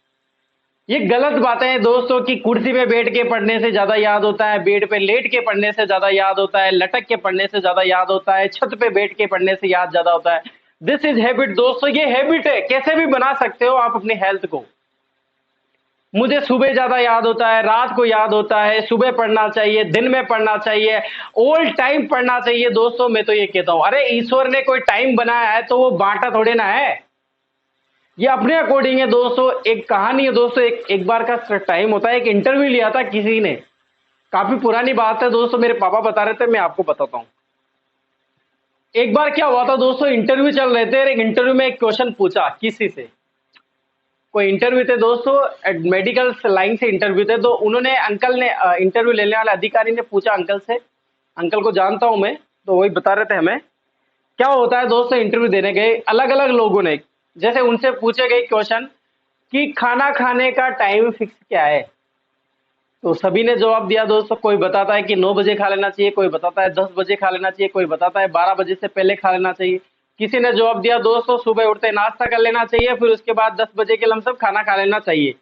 ये गलत बातें हैं दोस्तों कि कुर्सी पे बैठ के पढ़ने से ज्यादा याद होता है, बेड पे लेट के पढ़ने से ज्यादा याद होता है, लटक के पढ़ने से ज्यादा याद होता है, छत पे बैठ के पढ़ने से याद ज्यादा होता है। दिस इज हैबिट दोस्तों, ये हैबिट है। कैसे भी बना सकते हो आप अपनी हेल्थ को। मुझे सुबह ज्यादा याद होता है, रात को याद होता है, सुबह पढ़ना चाहिए, दिन में पढ़ना चाहिए, ऑल टाइम पढ़ना चाहिए दोस्तों। मैं तो ये कहता हूं, अरे ईश्वर ने कोई टाइम बनाया है तो वो बांटा थोड़े ना है, ये अपने अकॉर्डिंग है दोस्तों। एक कहानी है दोस्तों, एक बार का टाइम होता है, एक इंटरव्यू लिया था किसी ने, काफी पुरानी बात है दोस्तों, मेरे पापा बता रहे थे, मैं आपको बताता हूं। एक बार क्या हुआ था दोस्तों, इंटरव्यू चल रहे थे, एक इंटरव्यू में एक क्वेश्चन पूछा किसी से, कोई इंटरव्यू थे दोस्तों, मेडिकल लाइन से इंटरव्यू थे। तो उन्होंने, अंकल ने, इंटरव्यू लेने वाले अधिकारी ने पूछा अंकल से, अंकल को जानता हूं मैं, तो वही बता रहे थे हमें। क्या होता है दोस्तों, इंटरव्यू देने गए अलग अलग लोगों ने, जैसे उनसे पूछे गए क्वेश्चन कि खाना खाने का टाइम फिक्स क्या है, तो सभी ने जवाब दिया दोस्तों। कोई बताता है कि 9 बजे खा लेना चाहिए, कोई बताता है 10 बजे खा लेना चाहिए, कोई बताता है 12 बजे से पहले खा लेना चाहिए। किसी ने जवाब दिया दोस्तों सुबह उठते नाश्ता कर लेना चाहिए, फिर उसके बाद 10 बजे के लमसम खाना खा लेना चाहिए।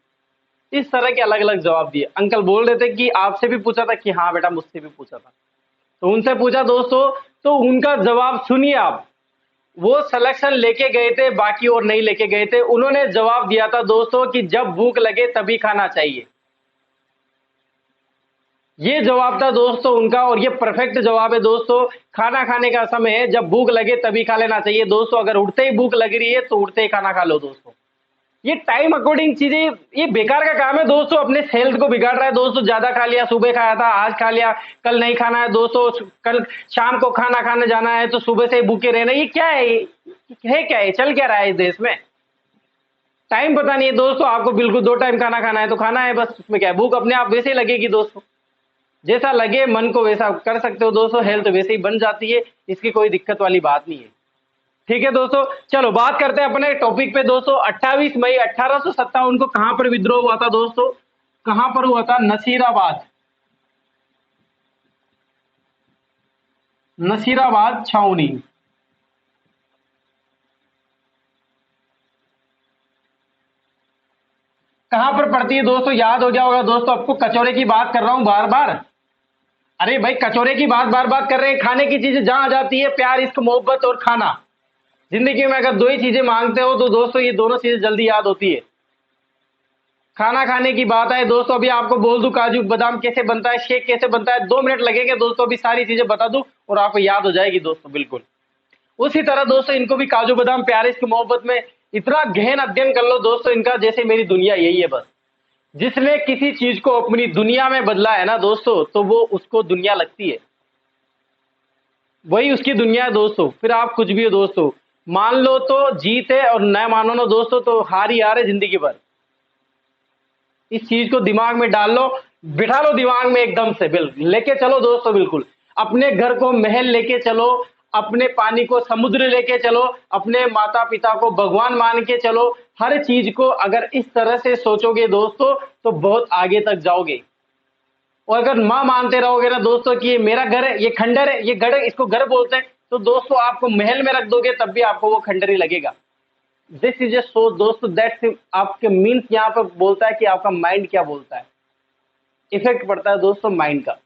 इस तरह के अलग अलग जवाब दिए। अंकल बोल रहे थे कि आपसे भी पूछा था, कि हाँ बेटा मुझसे भी पूछा था। तो उनसे पूछा दोस्तों, तो उनका जवाब सुनिए आप। वो सिलेक्शन लेके गए थे, बाकी और नहीं लेके गए थे। उन्होंने जवाब दिया था दोस्तों कि जब भूख लगे तभी खाना चाहिए। ये जवाब था दोस्तों उनका, और ये परफेक्ट जवाब है दोस्तों। खाना खाने का समय है, जब भूख लगे तभी खा लेना चाहिए दोस्तों। अगर उठते ही भूख लग रही है तो उठते ही खाना खा लो दोस्तों। ये टाइम अकॉर्डिंग चीजें, ये बेकार का काम है दोस्तों, अपने हेल्थ को बिगाड़ रहा है दोस्तों। ज्यादा खा लिया, सुबह खाया था, आज खा लिया, कल नहीं खाना है दोस्तों। कल शाम को खाना खाने जाना है तो सुबह से ही भूखे रहना, ये क्या है क्या है, चल क्या रहा है इस देश में? टाइम पता नहीं है दोस्तों आपको। बिल्कुल 2 टाइम खाना खाना है तो खाना है, बस। उसमें क्या है, भूख अपने आप वैसे ही लगेगी दोस्तों। जैसा लगे मन को वैसा कर सकते हो दोस्तों, हेल्थ वैसे ही बन जाती है, इसकी कोई दिक्कत वाली बात नहीं है। ठीक है दोस्तों, चलो बात करते हैं अपने टॉपिक पे दोस्तों। 28 मई 1857 को कहां पर विद्रोह हुआ था दोस्तों? कहां पर हुआ था? नसीराबाद, नसीराबाद छावनी। कहां पर पड़ती है दोस्तों? याद हो गया होगा दोस्तों आपको। कचौरे की बात कर रहा हूं बार बार। अरे भाई कचौरे की बात बार बार कर रहे हैं। खाने की चीजें जहां आ जाती है, प्यार, इश्क, मोहब्बत और खाना। जिंदगी में अगर 2 ही चीजें मांगते हो तो दोस्तों ये दोनों चीजें जल्दी याद होती है। खाना खाने की बात है दोस्तों, अभी आपको बोल दूं काजू बादाम कैसे बनता है, शेक कैसे बनता है, 2 मिनट लगेंगे दोस्तों, अभी सारी चीजें बता दूं और आपको याद हो जाएगी दोस्तों बिल्कुल। उसी तरह दोस्तों इनको भी काजू बादाम, प्यार, इश्क, मोहब्बत में इतना गहन अध्ययन कर लो दोस्तों इनका, जैसे मेरी दुनिया यही है बस। जिसने किसी चीज को अपनी दुनिया में बदला है ना दोस्तों, तो वो उसको दुनिया लगती है, वही उसकी दुनिया है दोस्तों। फिर आप कुछ भी हो दोस्तों, मान लो तो जीत है, और न मानो ना दोस्तों तो हार ही हार है जिंदगी भर। इस चीज को दिमाग में डाल लो, बिठा लो दिमाग में एकदम से, बिल्कुल लेके चलो दोस्तों बिल्कुल। अपने घर को महल लेके चलो, अपने पानी को समुद्र लेके चलो, अपने माता पिता को भगवान मान के चलो। हर चीज को अगर इस तरह से सोचोगे दोस्तों तो बहुत आगे तक जाओगे। और अगर मां मानते रहोगे ना दोस्तों कि ये मेरा घर है, ये खंडर है, ये गढ़, इसको घर बोलते हैं, तो दोस्तों आपको महल में रख दोगे तब भी आपको वो खंडर ही लगेगा। दिस इज ए सोच दोस्तों, दैट्स आपके मीन्स। यहाँ पर बोलता है कि आपका माइंड क्या बोलता है, इफेक्ट पड़ता है दोस्तों माइंड का।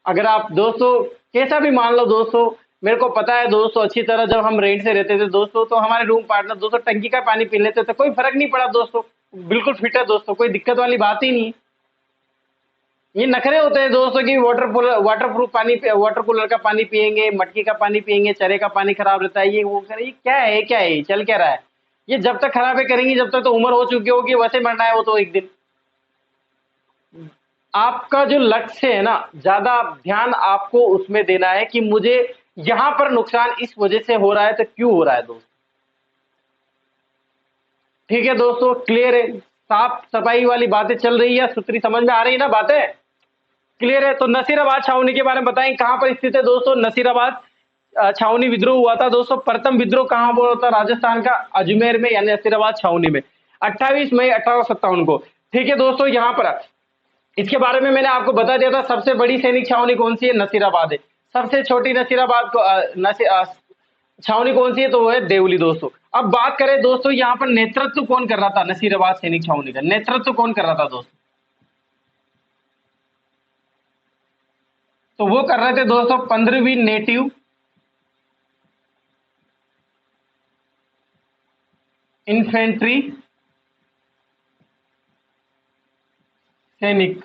अगर आप दोस्तों कैसा भी मान लो दोस्तों, मेरे को पता है दोस्तों अच्छी तरह, जब हम रेंट से रहते थे दोस्तों तो हमारे रूम पार्टनर दोस्तों टंकी का पानी पी लेते थे, कोई फर्क नहीं पड़ा दोस्तों, बिल्कुल फिट है दोस्तों, कोई दिक्कत वाली बात ही नहीं। ये नखरे होते हैं दोस्तों कि वाटर प्रूफ पानी, वाटर कूलर का पानी पियेंगे, मटकी का पानी पियेंगे, चरे का पानी खराब रहता है, ये वो करे, ये क्या है, क्या है, चल क्या रहा है। ये जब तक खराब है करेंगी, जब तक तो उम्र हो चुकी होगी, वैसे मरना है वो तो एक दिन। आपका जो लक्ष्य है ना, ज्यादा ध्यान आपको उसमें देना है कि मुझे यहां पर नुकसान इस वजह से हो रहा है, तो क्यों हो रहा है दोस्त। ठीक है दोस्तों, क्लियर है, साफ सफाई वाली बातें चल रही है, सूत्री समझ में आ रही है ना बातें, क्लियर है। तो नसीराबाद छावनी के बारे में बताएं, कहां पर स्थित है दोस्तों नसीराबाद छावनी। विद्रोह हुआ था दोस्तों, प्रथम विद्रोह कहां हुआ था, राजस्थान का अजमेर में, यानी नसीराबाद छावनी में, 28 मई 1857 को। ठीक है दोस्तों, यहां पर इसके बारे में मैंने आपको बता दिया था, सबसे बड़ी सैनिक छावनी कौन सी है, नसीराबाद है। सबसे छोटी नसीराबाद को छावनी कौन सी है, तो वो है देवली दोस्तों। अब बात करें दोस्तों, यहाँ पर नेतृत्व कौन कर रहा था नसीराबाद सैनिक छावनी का, नेतृत्व कौन कर रहा था दोस्तों, तो वो कर रहे थे दोस्तों 15वीं नेटिव इन्फेंट्री सैनिक।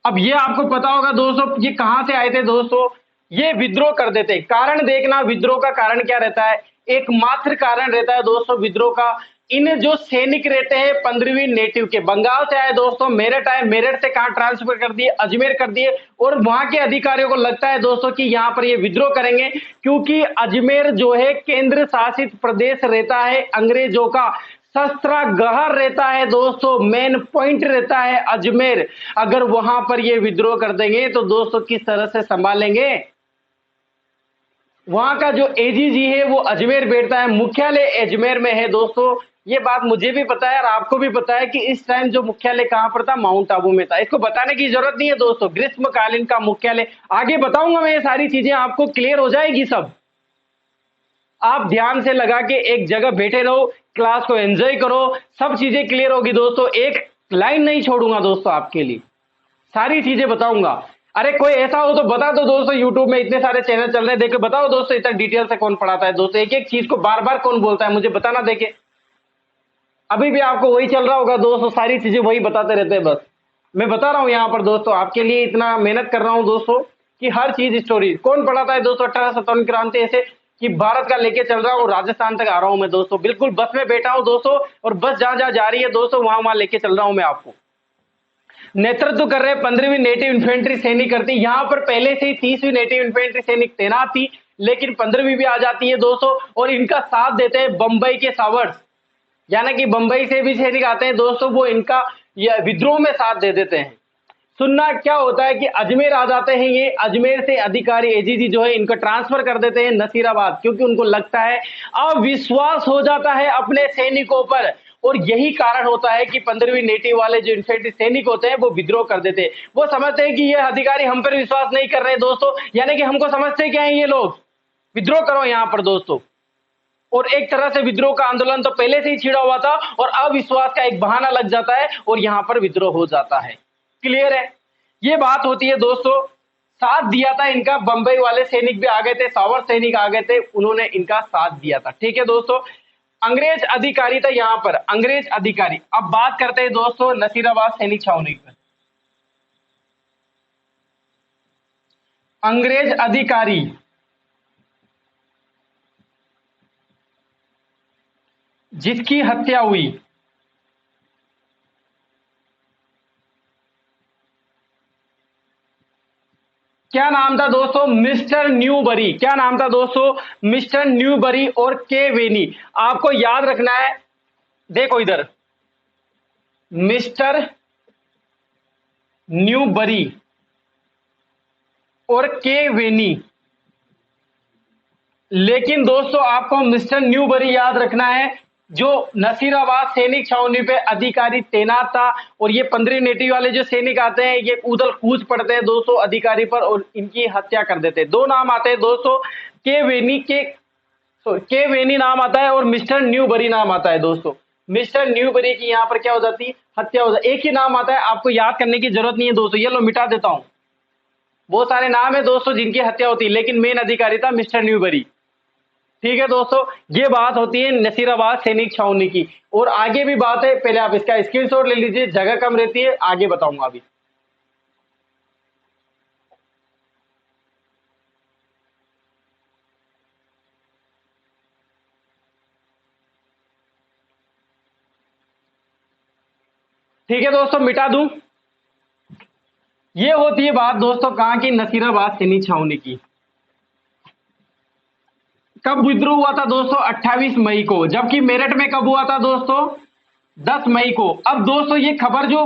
अब ये आपको पता होगा दोस्तों, ये कहां से आए थे दोस्तों, ये विद्रोह कर देते। कारण देखना, विद्रोह का कारण क्या रहता है, एकमात्र कारण रहता है दोस्तों विद्रोह का, इन जो सैनिक रहते हैं 15वीं नेटिव के, बंगाल से आए दोस्तों, मेरठ आए, मेरठ से कहां ट्रांसफर कर दिए, अजमेर कर दिए, और वहां के अधिकारियों को लगता है दोस्तों कि यहां पर ये विद्रोह करेंगे, क्योंकि अजमेर जो है केंद्र शासित प्रदेश रहता है अंग्रेजों का, शस्त्रागार रहता है दोस्तों, मेन पॉइंट रहता है अजमेर। अगर वहां पर ये विद्रोह कर देंगे तो दोस्तों किस तरह से संभालेंगे। वहां का जो एजीजी है वो अजमेर बैठता है, मुख्यालय अजमेर में है दोस्तों। ये बात मुझे भी पता है और आपको भी पता है कि इस टाइम जो मुख्यालय कहां पर था, माउंट आबू में था। इसको बताने की जरूरत नहीं है दोस्तों, ग्रीष्मकालीन का मुख्यालय, आगे बताऊंगा मैं, ये सारी चीजें आपको क्लियर हो जाएगी सब। आप ध्यान से लगा के एक जगह बैठे रहो, क्लास को एंजॉय करो, सब चीजें क्लियर होगी दोस्तों, एक लाइन नहीं छोड़ूंगा दोस्तों आपके लिए, सारी चीजें बताऊंगा। अरे कोई ऐसा हो तो बता दो दोस्तों, यूट्यूब में इतने सारे चैनल चल रहे हैं, देखो बताओ दोस्तों, इतना डिटेल से कौन पढ़ाता है दोस्तों, एक एक चीज को बार बार कौन बोलता है, मुझे बताना। देखे अभी भी आपको वही चल रहा होगा दोस्तों, सारी चीजें वही बताते रहते हैं बस। मैं बता रहा हूं यहां पर दोस्तों, आपके लिए इतना मेहनत कर रहा हूं दोस्तों कि हर चीज स्टोरी कौन पढ़ाता है दोस्तों। 1857 क्रांति ऐसे कि भारत का लेके चल रहा हूं, राजस्थान तक आ रहा हूं मैं दोस्तों, बिल्कुल बस में बैठा हूं दोस्तों, और बस जहां जहां जा रही है दोस्तों वहां वहां लेके चल रहा हूं मैं आपको। नेतृत्व कर रहे 15वीं नेटिव इन्फेंट्री सैनिक करती, यहां पर पहले से ही 30वीं नेटिव इन्फेंट्री सैनिक तैनात थी, लेकिन 15वीं भी आ जाती है दोस्तों, और इनका साथ देते हैं बंबई के सावर्स, यानी कि बंबई से भी सैनिक आते हैं दोस्तों, वो इनका विद्रोह में साथ दे देते हैं। सुनना क्या होता है कि अजमेर आ जाते हैं, ये अजमेर से अधिकारी एजीजी जो है इनको ट्रांसफर कर देते हैं नसीराबाद, क्योंकि उनको लगता है, अविश्वास हो जाता है अपने सैनिकों पर, और यही कारण होता है कि 15वीं नेटिव वाले जो इन्फेंट्री सैनिक होते हैं वो विद्रोह कर देते हैं। वो समझते हैं कि ये अधिकारी हम पर विश्वास नहीं कर रहे दोस्तों, यानी कि हमको समझते क्या है ये लोग, विद्रोह करो यहां पर दोस्तों। और एक तरह से विद्रोह का आंदोलन तो पहले से ही छिड़ा हुआ था, और अविश्वास का एक बहाना लग जाता है और यहां पर विद्रोह हो जाता है। क्लियर है, ये बात होती है दोस्तों। साथ दिया था इनका, बंबई वाले सैनिक भी आ गए थे, सावर सैनिक आ गए थे, उन्होंने इनका साथ दिया था। ठीक है दोस्तों, अंग्रेज अधिकारी था यहां पर, अंग्रेज अधिकारी। अब बात करते हैं दोस्तों नसीराबाद सैनिक छावनी पर। अंग्रेज अधिकारी जिसकी हत्या हुई, क्या नाम था दोस्तों, मिस्टर न्यूबरी। क्या नाम था दोस्तों, मिस्टर न्यूबरी और के वेनी। आपको याद रखना है, देखो इधर, मिस्टर न्यूबरी और के वेनी, लेकिन दोस्तों आपको मिस्टर न्यूबरी याद रखना है, जो नसीराबाद सैनिक छावनी पे अधिकारी तैनात था, और ये 15 नेटिव वाले जो सैनिक आते हैं ये उदल कूच पड़ते हैं दोस्तों अधिकारी पर, और इनकी हत्या कर देते हैं। दो नाम आते हैं दोस्तों, के वेनी, के वेनी नाम आता है और मिस्टर न्यूबरी नाम आता है दोस्तों। मिस्टर न्यूबरी की यहाँ पर क्या हो जाती, हत्या हो जाती। एक ही नाम आता है, आपको याद करने की जरूरत नहीं है दोस्तों, ये लो मिटा देता हूं। बहुत सारे नाम है दोस्तों जिनकी हत्या होती है, लेकिन मेन अधिकारी था मिस्टर न्यूबरी। ठीक है दोस्तों, ये बात होती है नसीराबाद सैनिक छावनी की। और आगे भी बात है, पहले आप इसका स्क्रीनशॉट ले लीजिए, जगह कम रहती है, आगे बताऊंगा अभी। ठीक है दोस्तों, मिटा दूं। ये होती है बात दोस्तों कहां की, नसीराबाद सैनिक छावनी की। कब विद्रोह हुआ था दोस्तों, 28 मई को। जबकि मेरठ में कब हुआ था दोस्तों, 10 मई को। अब दोस्तों ये खबर जो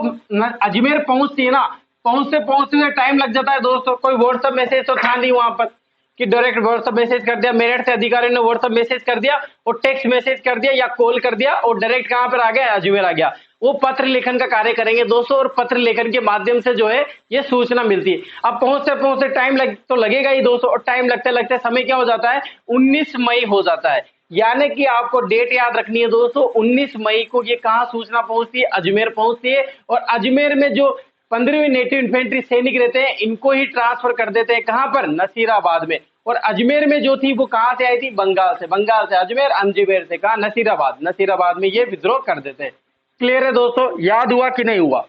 अजमेर पहुंचती है ना, पहुंचते हुए टाइम लग जाता है दोस्तों। कोई व्हाट्सएप मैसेज तो था नहीं वहां पर कि डायरेक्ट व्हाट्सएप मैसेज कर दिया, मेरठ से अधिकारी ने व्हाट्सएप मैसेज कर दिया और टेक्स्ट मैसेज कर दिया या कॉल कर दिया और डायरेक्ट कहां पर आ गया, अजमेर आ गया। वो पत्र लेखन का कार्य करेंगे दोस्तों, और पत्र लेखन के माध्यम से जो है ये सूचना मिलती है। अब पहुंचते पहुंचते टाइम तो लगेगा ही दोस्तों, और टाइम लगते लगते समय क्या हो जाता है, 19 मई हो जाता है। यानी कि आपको डेट याद रखनी है दोस्तों, 19 मई को ये कहां सूचना पहुंचती है, अजमेर पहुंचती है। और अजमेर में जो 15वीं नेटिव इन्फेंट्री सैनिक रहते हैं, इनको ही ट्रांसफर कर देते हैं कहां पर, नसीराबाद में। और अजमेर में जो थी वो कहां से आई थी, बंगाल से अजमेर, अजमेर से कहा नसीराबाद में ये विद्रोह कर देते हैं। क्लियर है दोस्तों, याद हुआ कि नहीं हुआ।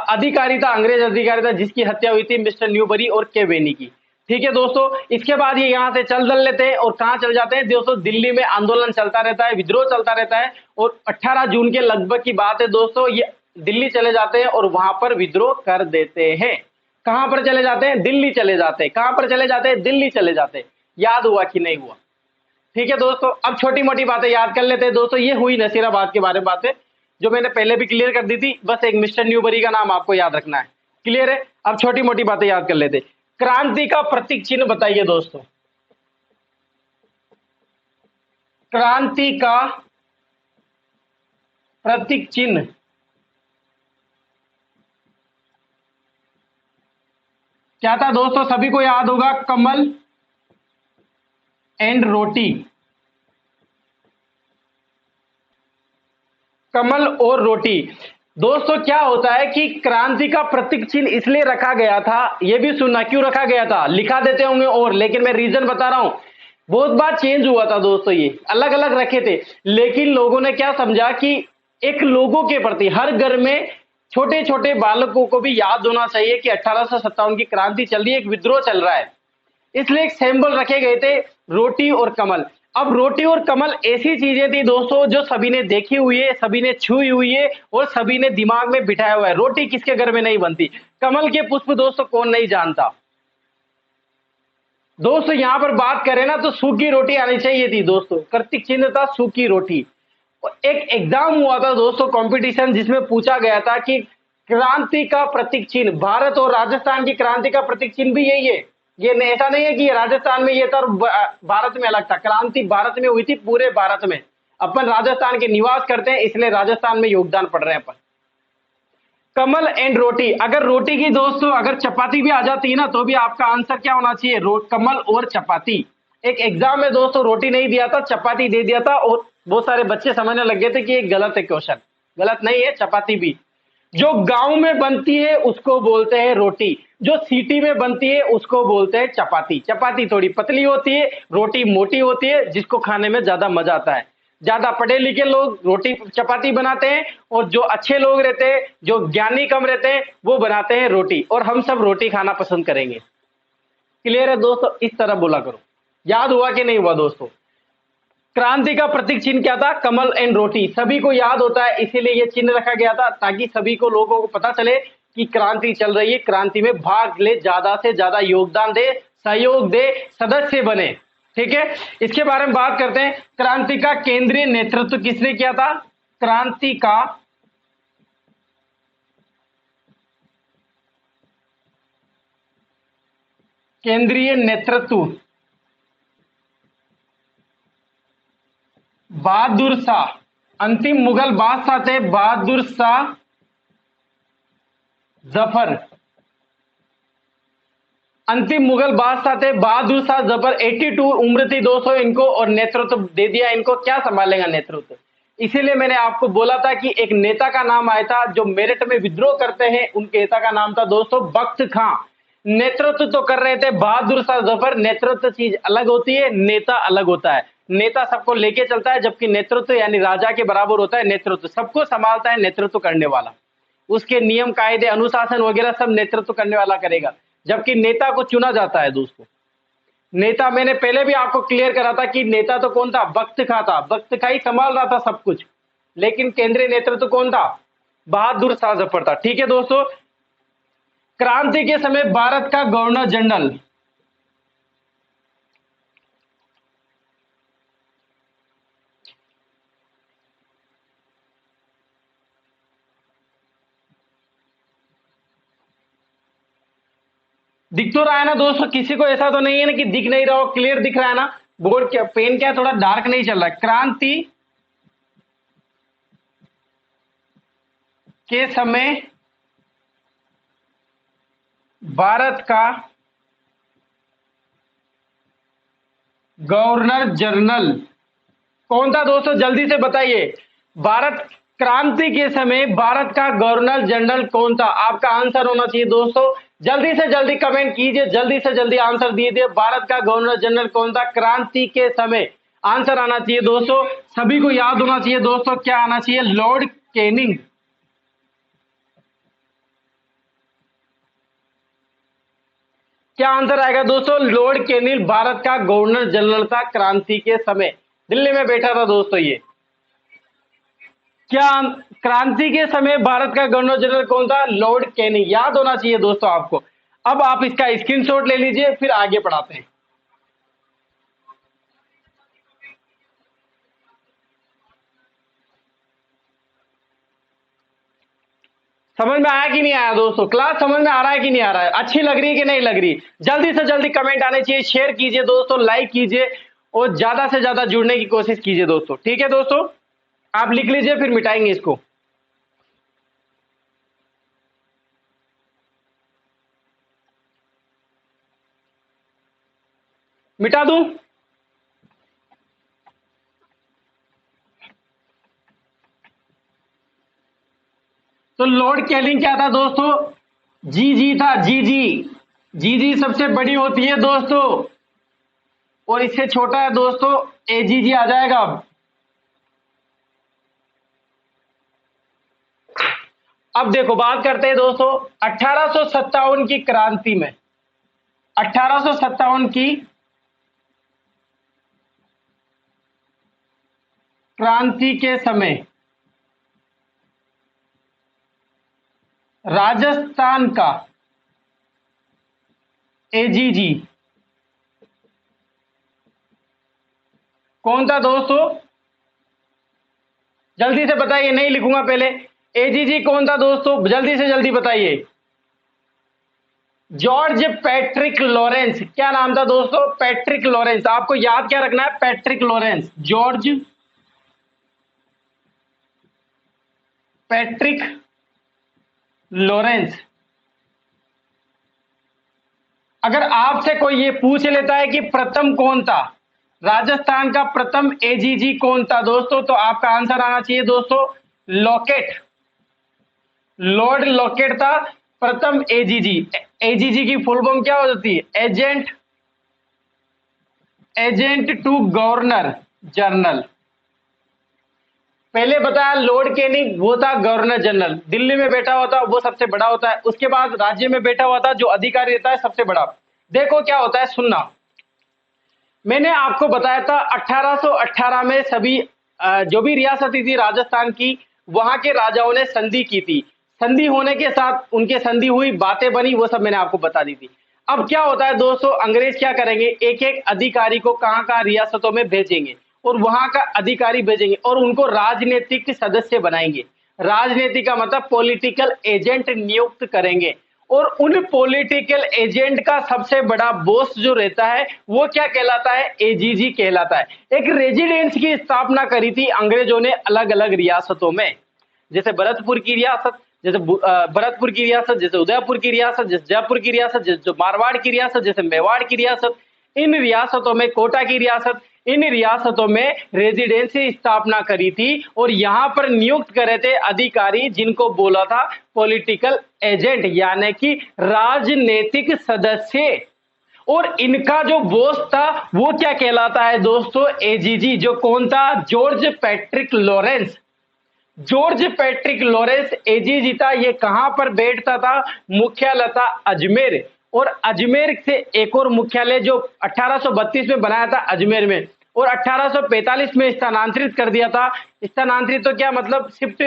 अधिकारी था, अंग्रेज अधिकारी था जिसकी हत्या हुई थी मिस्टर न्यूबरी और के वेनी की। ठीक है दोस्तों, इसके बाद ये यहां से चल दल लेते हैं और कहां चल जाते हैं दोस्तों, दिल्ली में आंदोलन चलता रहता है, विद्रोह चलता रहता है। और 18 जून के लगभग की बात है दोस्तों, ये दिल्ली चले जाते हैं और वहां पर विद्रोह कर देते हैं। कहां पर चले जाते हैं, दिल्ली चले जाते हैं। कहां पर चले जाते हैं, दिल्ली चले जाते हैं। याद हुआ कि नहीं हुआ। ठीक है दोस्तों, अब छोटी मोटी बातें याद कर लेते हैं दोस्तों। ये हुई नसीराबाद के बारे में बातें, जो मैंने पहले भी क्लियर कर दी थी। बस एक मिस्टर न्यूबरी का नाम आपको याद रखना है। क्लियर है, अब छोटी मोटी बातें याद कर लेते। क्रांति का प्रतीक चिन्ह बताइए दोस्तों, क्रांति का प्रतीक चिन्ह क्या था दोस्तों, सभी को याद होगा, कमल एंड रोटी। कमल और रोटी। दोस्तों क्या होता है कि क्रांति का प्रतीक चिन्ह इसलिए रखा गया था, यह भी सुनना क्यों रखा गया था, लिखा देते होंगे और, लेकिन मैं रीजन बता रहा हूं। बहुत बार चेंज हुआ था दोस्तों, ये अलग अलग रखे थे, लेकिन लोगों ने क्या समझा कि एक लोगों के प्रति हर घर में छोटे छोटे बालकों को भी याद होना चाहिए कि 1857 की क्रांति चल रही है, एक विद्रोह चल रहा है। इसलिए एक सिंबल रखे गए थे, रोटी और कमल। अब रोटी और कमल ऐसी चीजें थी दोस्तों जो सभी ने देखी हुई है, सभी ने छुई हुई है और सभी ने दिमाग में बिठाया हुआ है। रोटी किसके घर में नहीं बनती, कमल के पुष्प दोस्तों कौन नहीं जानता। दोस्तों यहां पर बात करें ना तो सूखी रोटी आनी चाहिए थी दोस्तों, प्रतीक चिन्ह था सूखी रोटी। एक एग्जाम हुआ था दोस्तों, कंपटीशन, जिसमें पूछा गया था कि क्रांति का प्रतीक चिन्ह, भारत और राजस्थान की क्रांति का प्रतीक चिन्ह भी यही है। ये ऐसा नहीं है कि राजस्थान में ये था और भारत में अलग था। क्रांति भारत में हुई थी, पूरे भारत में। अपन राजस्थान के निवास करते हैं, इसलिए राजस्थान में योगदान पड़ रहे हैं अपन। कमल एंड रोटी, अगर रोटी की दोस्तों अगर चपाती भी आ जाती है ना, तो भी आपका आंसर क्या होना चाहिए, कमल और चपाती। एक एग्जाम में दोस्तों रोटी नहीं दिया था, चपाती दे दिया था, और बहुत सारे बच्चे समझने लग गए थे कि ये गलत है क्वेश्चन। गलत नहीं है, चपाती भी। जो गांव में बनती है उसको बोलते हैं रोटी, जो सिटी में बनती है उसको बोलते हैं चपाती। चपाती थोड़ी पतली होती है, रोटी मोटी होती है, जिसको खाने में ज्यादा मजा आता है। ज्यादा पढ़े लिखे लोग रोटी चपाती बनाते हैं, और जो अच्छे लोग रहते हैं, जो ज्ञानी कम रहते हैं, वो बनाते हैं रोटी, और हम सब रोटी खाना पसंद करेंगे। क्लियर है दोस्तों, इस तरह बोला करो। याद हुआ कि नहीं हुआ दोस्तों। क्रांति का प्रतीक चिन्ह क्या था, कमल एंड रोटी। सभी को याद होता है, इसीलिए यह चिन्ह रखा गया था, ताकि सभी को लोगों को पता चले कि क्रांति चल रही है, क्रांति में भाग ले, ज्यादा से ज्यादा योगदान दे, सहयोग दे, सदस्य बने। ठीक है, इसके बारे में बात करते हैं। क्रांति का केंद्रीय नेतृत्व किसने किया था, क्रांति का केंद्रीय नेतृत्व बहादुर शाह। अंतिम मुगल बादशाह थे बहादुर शाह जफर। अंतिम मुगल बादशाह थे बहादुर शाह जफर, 82 उम्र थी दोस्तों इनको, और नेतृत्व दे दिया इनको। क्या संभालेगा नेतृत्व? इसीलिए मैंने आपको बोला था कि एक नेता का नाम आया था जो मेरठ में विद्रोह करते हैं, उन नेता का नाम था दोस्तों बख्त खां। नेतृत्व तो कर रहे थे बहादुर शाह जफर। नेतृत्व चीज अलग होती है, नेता अलग होता है। नेता सबको लेके चलता है, जबकि नेतृत्व यानी राजा के बराबर होता है। नेतृत्व सबको संभालता है, नेतृत्व करने वाला, उसके नियम कायदे अनुशासन वगैरह सब नेतृत्व करने वाला करेगा, जबकि नेता को चुना जाता है दोस्तों। नेता मैंने पहले भी आपको क्लियर करा था कि नेता तो कौन था? बख्त खां था। बख्त खां ही संभाल रहा था सब कुछ, लेकिन केंद्रीय नेतृत्व कौन था? बहादुर शाह जफर था। ठीक है दोस्तों। क्रांति के समय भारत का गवर्नर जनरल, दिख तो रहा है ना दोस्तों? किसी को ऐसा तो नहीं है ना कि दिख नहीं रहा हो? क्लियर दिख रहा है ना? बोर्ड क्या, पेन क्या थोड़ा डार्क नहीं चल रहा है? क्रांति के समय भारत का गवर्नर जनरल कौन था दोस्तों? जल्दी से बताइए। भारत क्रांति के समय भारत का गवर्नर जनरल कौन था? आपका आंसर होना चाहिए दोस्तों। जल्दी से जल्दी कमेंट कीजिए, जल्दी से जल्दी आंसर दीजिए। भारत का गवर्नर जनरल कौन था क्रांति के समय? आंसर आना चाहिए दोस्तों, सभी को याद होना चाहिए दोस्तों। क्या आना चाहिए? Lord Canning. क्या आंसर आएगा दोस्तों? लॉर्ड कैनिंग भारत का गवर्नर जनरल था क्रांति के समय। दिल्ली में बैठा था दोस्तों ये। क्या क्रांति के समय भारत का गवर्नर जनरल कौन था? Lord Canning. याद होना चाहिए दोस्तों आपको। अब आप इसका स्क्रीनशॉट ले लीजिए, फिर आगे पढ़ाते हैं। समझ में आया कि नहीं आया दोस्तों? क्लास समझ में आ रहा है कि नहीं आ रहा है? अच्छी लग रही है कि नहीं लग रही? जल्दी से जल्दी कमेंट आने चाहिए, शेयर कीजिए दोस्तों, लाइक कीजिए, और ज्यादा से ज्यादा जुड़ने की कोशिश कीजिए दोस्तों। ठीक है दोस्तों, आप लिख लीजिए, फिर मिटाएंगे इसको। मिटा दूं? तो लॉर्ड कैनिंग क्या था दोस्तों? जी जी था, जी जी। जी जी सबसे बड़ी होती है दोस्तों, और इससे छोटा है दोस्तों एजीजी आ जाएगा। अब देखो बात करते हैं दोस्तों 1857 की क्रांति में। 1857 की क्रांति के समय राजस्थान का एजीजी कौन था दोस्तों? जल्दी से बताइए, नहीं लिखूंगा पहले। एजीजी कौन था दोस्तों? जल्दी से जल्दी बताइए। George Patrick Lawrence. क्या नाम था दोस्तों? Patrick Lawrence. आपको याद क्या रखना है? Patrick Lawrence, George Patrick Lawrence. अगर आपसे कोई ये पूछ लेता है कि प्रथम कौन था, राजस्थान का प्रथम एजीजी कौन था दोस्तों, तो आपका आंसर आना चाहिए दोस्तों लॉकेट। लॉर्ड लॉकेट था प्रथम एजीजी। एजीजी की फुल फॉर्म क्या होती है? Agent to governor general. पहले बताया लॉर्ड कैनिंग, वो था गवर्नर जनरल, दिल्ली में बैठा हुआ था, वो सबसे बड़ा होता है। उसके बाद राज्य में बैठा हुआ था जो अधिकारी रहता है सबसे बड़ा। देखो क्या होता है, सुनना। मैंने आपको बताया था 1818 में सभी जो भी रियासती थी राजस्थान की, वहां के राजाओं ने संधि की थी। संधि होने के साथ उनके संधि हुई, बातें बनी, वो सब मैंने आपको बता दी थी। अब क्या होता है दोस्तों, अंग्रेज क्या करेंगे, एक एक अधिकारी को कहां कहां रियासतों में भेजेंगे, और वहां का अधिकारी भेजेंगे और उनको राजनीतिक सदस्य बनाएंगे। राजनीति का मतलब पॉलिटिकल एजेंट नियुक्त करेंगे, और उन पॉलिटिकल एजेंट का सबसे बड़ा बॉस जो रहता है वो क्या कहलाता है? एजीजी कहलाता है। एक रेजिडेंस की स्थापना करी थी अंग्रेजों ने अलग अलग रियासतों में, जैसे भरतपुर की रियासत, जैसे भरतपुर की रियासत, जैसे उदयपुर की रियासत, जैसे जयपुर की रियासत, जैसे जो मारवाड़ की रियासत, जैसे मेवाड़ की रियासत, इन रियासतों में कोटा की रियासत, इन रियासतों में रेजिडेंसी स्थापना करी थी और यहां पर नियुक्त करे थे अधिकारी जिनको बोला था पॉलिटिकल एजेंट यानी कि राजनीतिक सदस्य। और इनका जो बॉस था वो क्या कहलाता है दोस्तों, एजीजी। जो कौन था, George Patrick Lawrence. George Patrick Lawrence AGG था। ये कहां पर बैठता था, मुख्यालय था अजमेर। और अजमेर से एक और मुख्यालय जो 1832 में बनाया था अजमेर में, और 1845 में स्थानांतरित कर दिया था। स्थानांतरित तो क्या मतलब, शिफ्ट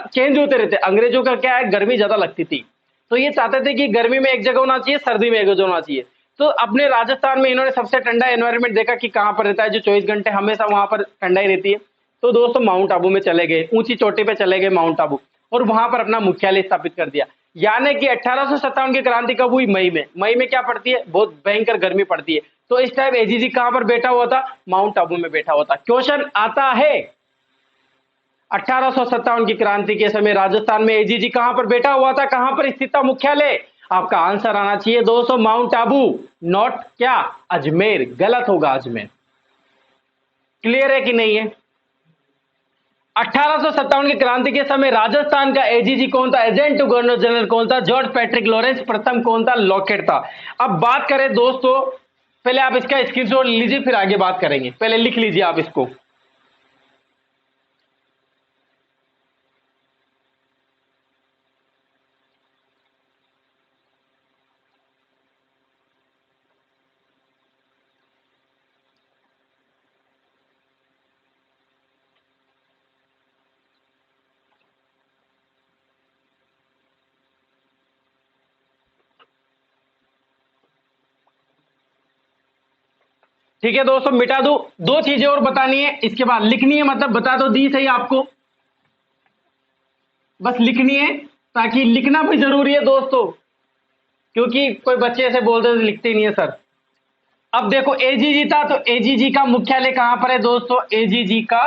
चेंज होते रहते। अंग्रेजों का क्या है, गर्मी ज्यादा लगती थी तो ये चाहते थे कि गर्मी में एक जगह होना चाहिए, सर्दी में एक जगह होना चाहिए। तो अपने राजस्थान में इन्होंने सबसे ठंडा एनवायरनमेंट देखा कि कहां पर रहता है जो 24 घंटे हमेशा वहां पर ठंडा ही रहती है। तो दोस्तों माउंट आबू में चले गए, ऊंची चोटी पे चले गए माउंट आबू, और वहां पर अपना मुख्यालय स्थापित कर दिया। यानी कि 1857 की क्रांति कब हुई, मई में। मई में क्या पड़ती है, बहुत भयंकर गर्मी पड़ती है। तो इस टाइम एजीजी कहां पर बैठा हुआ था, माउंट आबू में बैठा हुआ था। क्वेश्चन आता है 1857 की क्रांति के समय राजस्थान में एजीजी कहां पर बैठा हुआ था, कहां पर स्थित था मुख्यालय। आपका आंसर आना चाहिए दोस्तों माउंट आबू, नॉट क्या, अजमेर। गलत होगा अजमेर। क्लियर है कि नहीं है। 1857 की क्रांति के समय राजस्थान का एजीजी कौन था, एजेंट टू गवर्नर जनरल कौन था, जॉर्ज पैट्रिक लॉरेंस। प्रथम कौन था, लॉकेट था। अब बात करें दोस्तों, पहले आप इसका स्क्रीनशॉट लीजिए फिर आगे बात करेंगे। पहले लिख लीजिए आप इसको। ठीक है दोस्तों, मिटा दो। दो चीजें और बतानी है इसके बाद लिखनी है, मतलब बता दो दी सही आपको, बस लिखनी है। ताकि लिखना भी जरूरी है दोस्तों, क्योंकि कोई बच्चे ऐसे बोलते हैं लिखते ही नहीं है सर। अब देखो एजीजी था, तो एजीजी का मुख्यालय कहां पर है दोस्तों, एजीजी का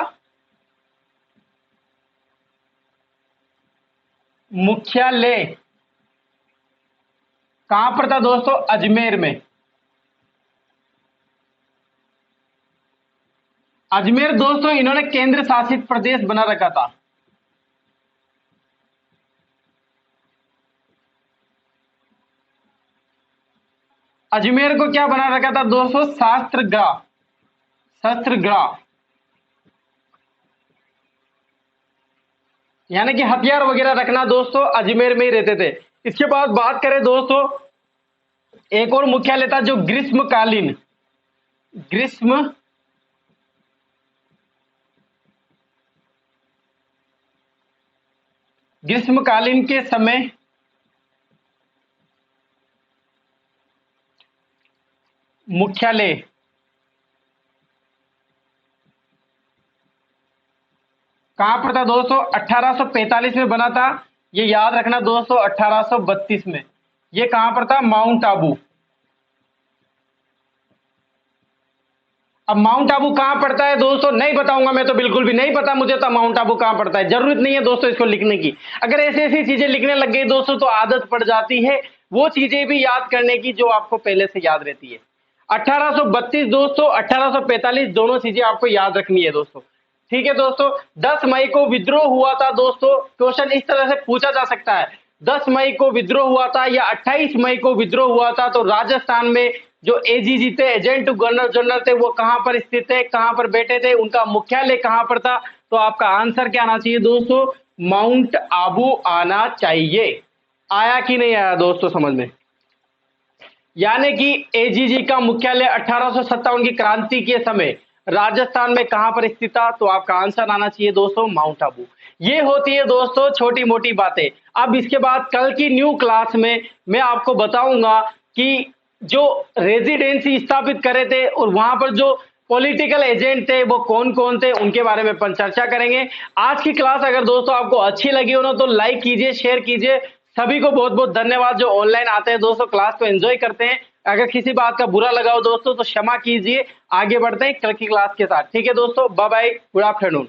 मुख्यालय कहां पर था दोस्तों, अजमेर में। अजमेर दोस्तों इन्होंने केंद्र शासित प्रदेश बना रखा था। अजमेर को क्या बना रखा था दोस्तों, शास्त्रगृह। शस्त्रगृह यानी कि हथियार वगैरह रखना दोस्तों अजमेर में ही रहते थे। इसके बाद बात करें दोस्तों, एक और मुख्यालय था जो ग्रीष्मकालीन, ग्रीष्मकालीन के समय मुख्यालय कहां पर था दोस्तों, 1845 में बना था। ये याद रखना दोस्तों, 1832 में। ये कहां पर था, माउंट आबू। अब माउंट आबू कहां पड़ता है दोस्तों, नहीं बताऊंगा मैं, तो बिल्कुल भी नहीं पता मुझे तो माउंट आबू कहां पड़ता है। जरूरत नहीं है दोस्तों इसको लिखने की। अगर ऐसी ऐसी चीजें लिखने लग गई दोस्तों तो आदत पड़ जाती है वो चीजें भी याद करने की जो आपको पहले से याद रहती है। 1832 दोस्तों, 1845 दोनों चीजें आपको याद रखनी है दोस्तों। ठीक है दोस्तों, 10 मई को विद्रोह हुआ था दोस्तों। क्वेश्चन इस तरह से पूछा जा सकता है, 10 मई को विद्रोह हुआ था या 28 मई को विद्रोह हुआ था, तो राजस्थान में जो एजीजी थे, एजेंट टू गवर्नर जनरल थे, वो कहां पर स्थित थे, कहां पर बैठे थे, उनका मुख्यालय कहां पर था। तो आपका आंसर क्या आना चाहिए दोस्तों, माउंट आबू आना चाहिए। आया कि नहीं आया दोस्तों समझ में। यानी कि एजीजी का मुख्यालय 1857 की क्रांति के समय राजस्थान में कहां पर स्थित था, तो आपका आंसर आना चाहिए दोस्तों माउंट आबू। ये होती है दोस्तों छोटी मोटी बातें। अब इसके बाद कल की न्यू क्लास में मैं आपको बताऊंगा कि जो रेजिडेंसी स्थापित करे थे और वहां पर जो पॉलिटिकल एजेंट थे वो कौन कौन थे, उनके बारे में अपन चर्चा करेंगे। आज की क्लास अगर दोस्तों आपको अच्छी लगी हो ना तो लाइक कीजिए, शेयर कीजिए। सभी को बहुत बहुत धन्यवाद जो ऑनलाइन आते हैं दोस्तों, क्लास को एंजॉय करते हैं। अगर किसी बात का बुरा लगा हो दोस्तों तो क्षमा कीजिए। आगे बढ़ते हैं कल की क्लास के साथ। ठीक है दोस्तों, बाय बाय, गुड आफ्टरनून।